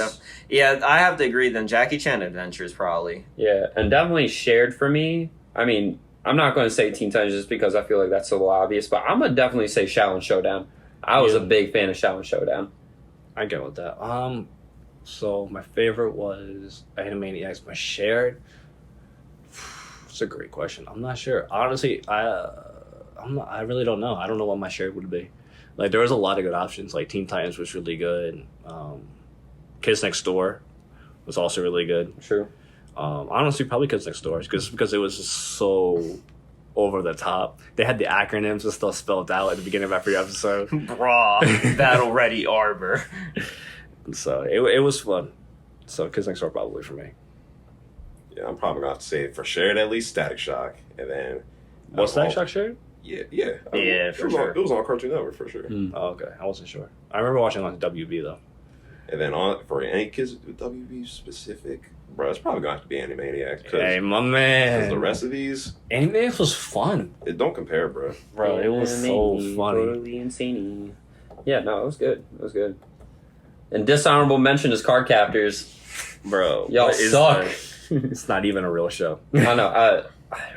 Speaker 3: Yeah, I have to agree. Then Jackie Chan Adventures probably.
Speaker 1: Yeah, and definitely shared for me. I mean, I'm not going to say Teen Titans just because I feel like that's a little obvious, but I'm gonna definitely say Shaolin Showdown. I was a big fan of Shaolin Showdown.
Speaker 2: I get with that. So my favorite was Animaniacs. My shared. It's a great question. I'm not sure. Honestly, I really don't know. I don't know what my shared would be. Like, there was a lot of good options. Like, Teen Titans was really good. Kids Next Door was also really good.
Speaker 1: True.
Speaker 2: Honestly, probably Kids Next Door, because it was just so over the top. They had the acronyms and stuff spelled out at the beginning of every episode.
Speaker 3: Bra, Battle Ready Arbor.
Speaker 2: So it was fun. So Kids Next Door probably for me.
Speaker 4: Yeah, I'm probably gonna have to say for shared at least Static Shock, and then
Speaker 2: was Static Shock shared?
Speaker 4: Yeah,
Speaker 3: for sure.
Speaker 4: It was on Cartoon Network for sure.
Speaker 2: Oh, okay, I wasn't sure. I remember watching on WB though.
Speaker 4: And then for any kids with WB specific, bro, it's probably gonna have to be Animaniacs.
Speaker 2: Hey, my man.
Speaker 4: The rest of these,
Speaker 2: Animaniacs was fun.
Speaker 4: It don't compare, bro.
Speaker 2: Bro, it was so funny.
Speaker 1: Totally insane. Yeah, no, it was good. It was good. And dishonorable mention is Card Captors.
Speaker 2: Bro,
Speaker 1: y'all suck.
Speaker 2: It's not even a real show.
Speaker 1: I know.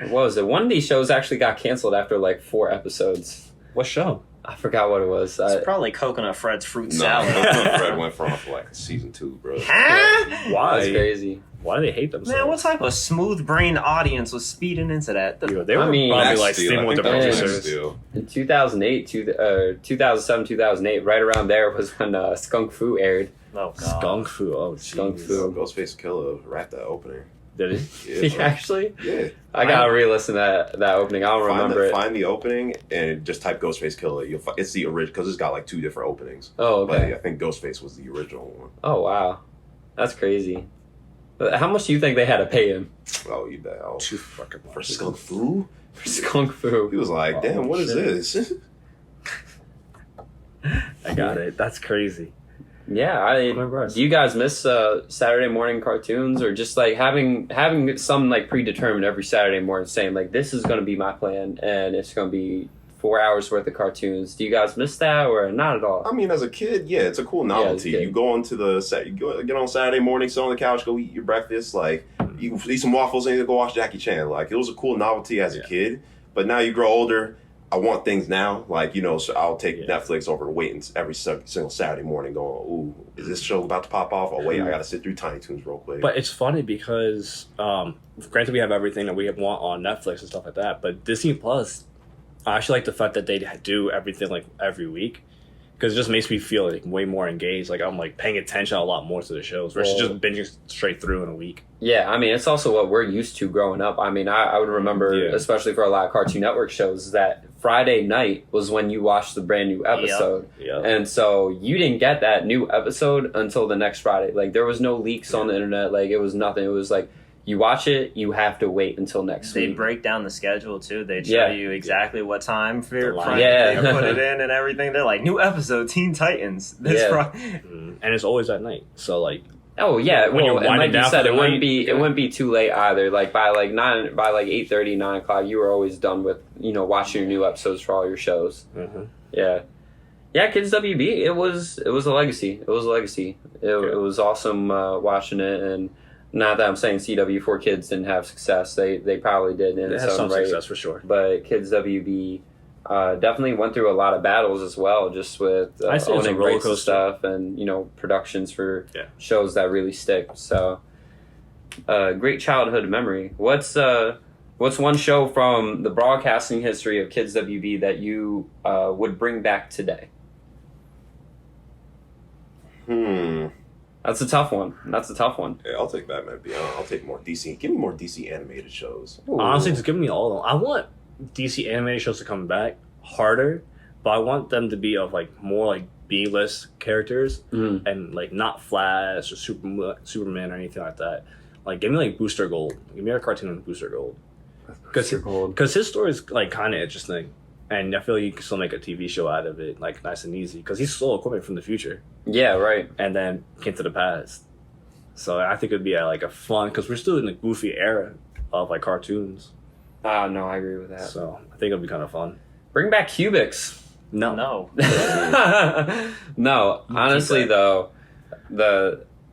Speaker 1: What was it? One of these shows actually got canceled after like 4 episodes.
Speaker 2: What show?
Speaker 1: I forgot what it was.
Speaker 3: It's probably Coconut Fred's Fruit
Speaker 4: No,
Speaker 3: Salad.
Speaker 4: Coconut Fred went for like season 2, bro.
Speaker 3: Huh?
Speaker 2: Why?
Speaker 1: That's crazy.
Speaker 2: Why do they hate themselves?
Speaker 3: Man, what type of smooth-brained audience was speeding into that?
Speaker 2: They were probably like stealing with the producers.
Speaker 1: In 2008, 2007, 2008, right around there was when Skunk Fu aired.
Speaker 3: Oh, God.
Speaker 2: Skunk Fu. Oh,
Speaker 1: Skunk Fu.
Speaker 4: Ghostface Killer rapped that opening.
Speaker 2: Did he?
Speaker 4: Yeah,
Speaker 1: He actually?
Speaker 4: Yeah.
Speaker 1: I gotta re-listen to that opening. I don't remember it.
Speaker 4: Find the opening and just type Ghostface Killer. It's the original, because it's got like 2 different openings.
Speaker 1: Oh, okay.
Speaker 4: But I think Ghostface was the original one.
Speaker 1: Oh, wow. That's crazy. How much do you think they had to pay him?
Speaker 4: Oh, you bet. Oh,
Speaker 2: Too fucking much.
Speaker 4: for Skunk Fu?
Speaker 1: For Skunk Fu.
Speaker 4: He was like, damn, what is this?
Speaker 2: I got it. That's crazy.
Speaker 1: Yeah, do you guys miss Saturday morning cartoons, or just like having some like predetermined every Saturday morning, saying like this is going to be my plan and it's going to be 4 hours worth of cartoons? Do you guys miss that or not at all?
Speaker 4: I mean, as a kid, yeah, it's a cool novelty. You go onto get on Saturday morning, sit on the couch, go eat your breakfast, like you can eat some waffles and you go watch Jackie Chan. Like, it was a cool novelty as a kid, but now you grow older. I want things now, like, so I'll take Netflix over waiting every single Saturday morning going, ooh, is this show about to pop off? Oh, wait, I got to sit through Tiny Toons real quick.
Speaker 2: But it's funny because, granted, we have everything that we want on Netflix and stuff like that, but Disney Plus, I actually like the fact that they do everything like every week, because it just makes me feel like way more engaged. Like, I'm like paying attention a lot more to the shows versus just binging straight through in a week.
Speaker 1: Yeah, I mean, it's also what we're used to growing up. I mean, I would remember, especially for a lot of Cartoon Network shows, that Friday night was when you watched the brand new episode.
Speaker 2: Yep.
Speaker 1: And so you didn't get that new episode until the next Friday. Like, there was no leaks on the internet. Like, it was nothing. It was like, you watch it, you have to wait until next week.
Speaker 3: They break down the schedule, too. They show you exactly what time for Friday they put it in and everything. They're like, new episode, Teen Titans. This Friday.
Speaker 2: And it's always at night. So, like...
Speaker 1: Oh yeah,
Speaker 2: when you're
Speaker 1: and like you said, it wouldn't
Speaker 2: night,
Speaker 1: be too late either. Like by 8:30, 9 o'clock, you were always done with watching your new episodes for all your shows.
Speaker 2: Mm-hmm.
Speaker 1: Yeah, Kids WB. It was a legacy. It was a legacy. It was awesome watching it. And not that I'm saying CW4 Kids didn't have success. They probably did in
Speaker 2: some success for sure.
Speaker 1: But Kids WB definitely went through a lot of battles as well, just with owning rights and stuff, and productions for shows that really stick. So, great childhood memory. What's one show from the broadcasting history of Kids WB that you would bring back today? That's a tough one.
Speaker 4: Yeah, I'll take Batman Beyond. I'll take more DC. Give me more DC animated shows.
Speaker 2: Ooh. Honestly, just give me all of them. I want DC animated shows to come back harder, but I want them to be of more B-list characters and not Flash or Superman or anything like that. Give me Booster Gold. Give me a cartoon on Booster Gold. Because his story is kind of interesting, and I feel you can still make a TV show out of it, nice and easy. Because he's still equipment from the future.
Speaker 1: Yeah, right.
Speaker 2: And then came to the past. So I think it'd be a fun, because we're still in the goofy era of cartoons.
Speaker 1: No, I agree with that.
Speaker 2: So I think it'll be kind of fun.
Speaker 1: Bring back Cubics.
Speaker 2: No.
Speaker 1: No. Honestly, though,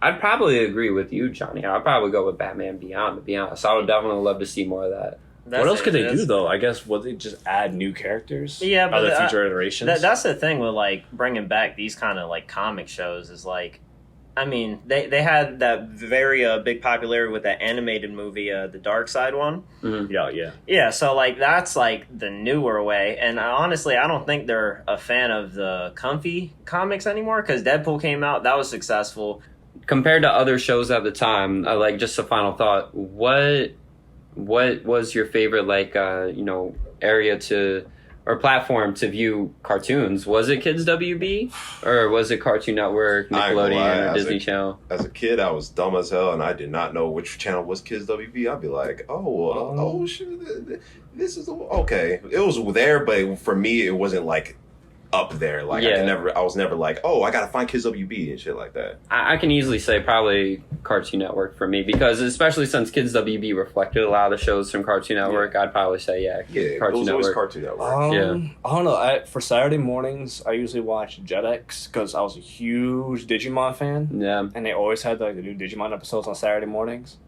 Speaker 1: I'd probably agree with you, Johnny. I'd probably go with Batman Beyond, to be honest. I would definitely love to see more of that.
Speaker 2: What else could they do, though? I guess, would they just add new characters?
Speaker 3: Yeah, but
Speaker 2: other future iterations?
Speaker 3: That's the thing with, bringing back these kind of, comic shows is, they had that very big popularity with that animated movie, the Dark Side one.
Speaker 2: Mm-hmm. Yeah.
Speaker 3: Yeah, so, that's, the newer way. And honestly, I don't think they're a fan of the comfy comics anymore, because Deadpool came out. That was successful.
Speaker 1: Compared to other shows at the time, just a final thought, what was your favorite area or platform to view cartoons? Was it Kids WB or was it Cartoon Network, Nickelodeon, or Disney Channel?
Speaker 4: As a kid, I was dumb as hell, and I did not know which channel was Kids WB. I'd be like, oh shit, this is okay. It was there, but for me, it wasn't up there. I was never I gotta find Kids WB and shit like that.
Speaker 1: I can easily say probably Cartoon Network for me, because especially since Kids WB reflected a lot of the shows from Cartoon Network, I'd probably say
Speaker 4: Cartoon Network. Always Cartoon Network.
Speaker 2: I don't know. For Saturday mornings, I usually watch Jetix because I was a huge Digimon fan.
Speaker 1: Yeah,
Speaker 2: and they always had the new Digimon episodes on Saturday mornings.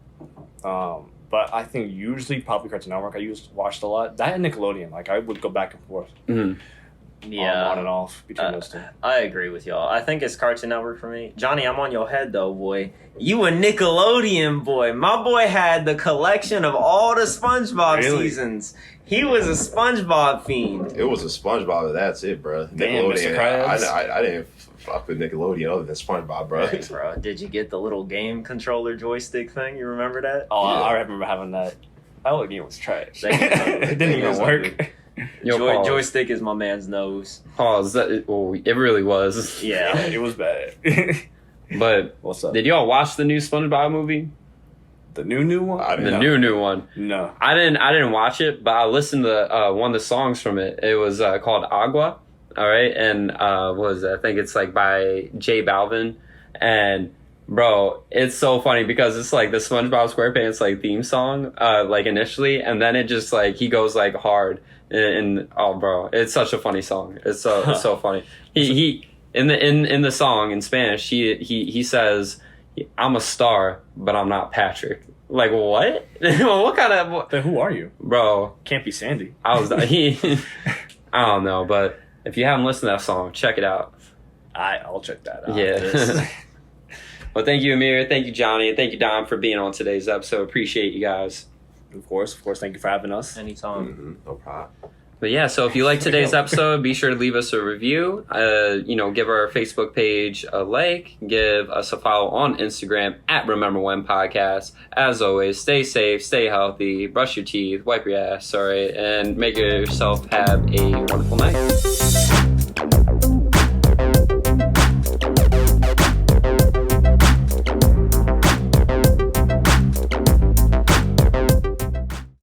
Speaker 2: But I think usually probably Cartoon Network I watched a lot. That and Nickelodeon, I would go back and forth.
Speaker 1: Mm-hmm.
Speaker 3: Yeah,
Speaker 2: on and off between those two.
Speaker 3: I agree with y'all. I think it's Cartoon Network for me. Johnny, I'm on your head though, boy. You a Nickelodeon boy. My boy had the collection of all the SpongeBob seasons. He was a SpongeBob fiend.
Speaker 4: It was a SpongeBob. That's it, bro.
Speaker 2: Damn,
Speaker 4: Nickelodeon. I didn't fuck with Nickelodeon other than SpongeBob, bro.
Speaker 3: Hey, bro, did you get the little game controller joystick thing? You remember that?
Speaker 2: Oh, yeah. I remember having that. That little game was trash. It didn't even work.
Speaker 3: Joystick is my man's nose.
Speaker 1: Pause. It really was.
Speaker 3: Yeah,
Speaker 2: it was bad.
Speaker 1: But
Speaker 2: what's up?
Speaker 1: Did y'all watch the new SpongeBob movie?
Speaker 2: The new one?
Speaker 1: New one.
Speaker 2: No.
Speaker 1: I didn't watch it, but I listened to one of the songs from it. It was called Agua. All right, and what was it? I think it's by J Balvin, and bro, it's so funny because it's the SpongeBob SquarePants theme song initially, and then it just he goes hard. And oh, bro, it's such a funny song. It's so funny. He in the song in Spanish, he says, "I'm a star, but I'm not Patrick." What? What kind of?
Speaker 2: Then who are you,
Speaker 1: bro?
Speaker 2: Can't be Sandy.
Speaker 1: I don't know, but if you haven't listened to that song, check it out.
Speaker 2: I'll check that out.
Speaker 1: Yeah. Well, thank you, Amir. Thank you, Johnny. And thank you, Dom, for being on today's episode. Appreciate you guys.
Speaker 2: Of course. Thank you for having us.
Speaker 3: Anytime.
Speaker 4: Mm-hmm. No problem.
Speaker 1: But yeah, so if you like today's episode, be sure to leave us a review. Give our Facebook page a like. Give us a follow on Instagram at Remember When Podcast. As always, stay safe, stay healthy, brush your teeth, wipe your ass, and make yourself have a wonderful night.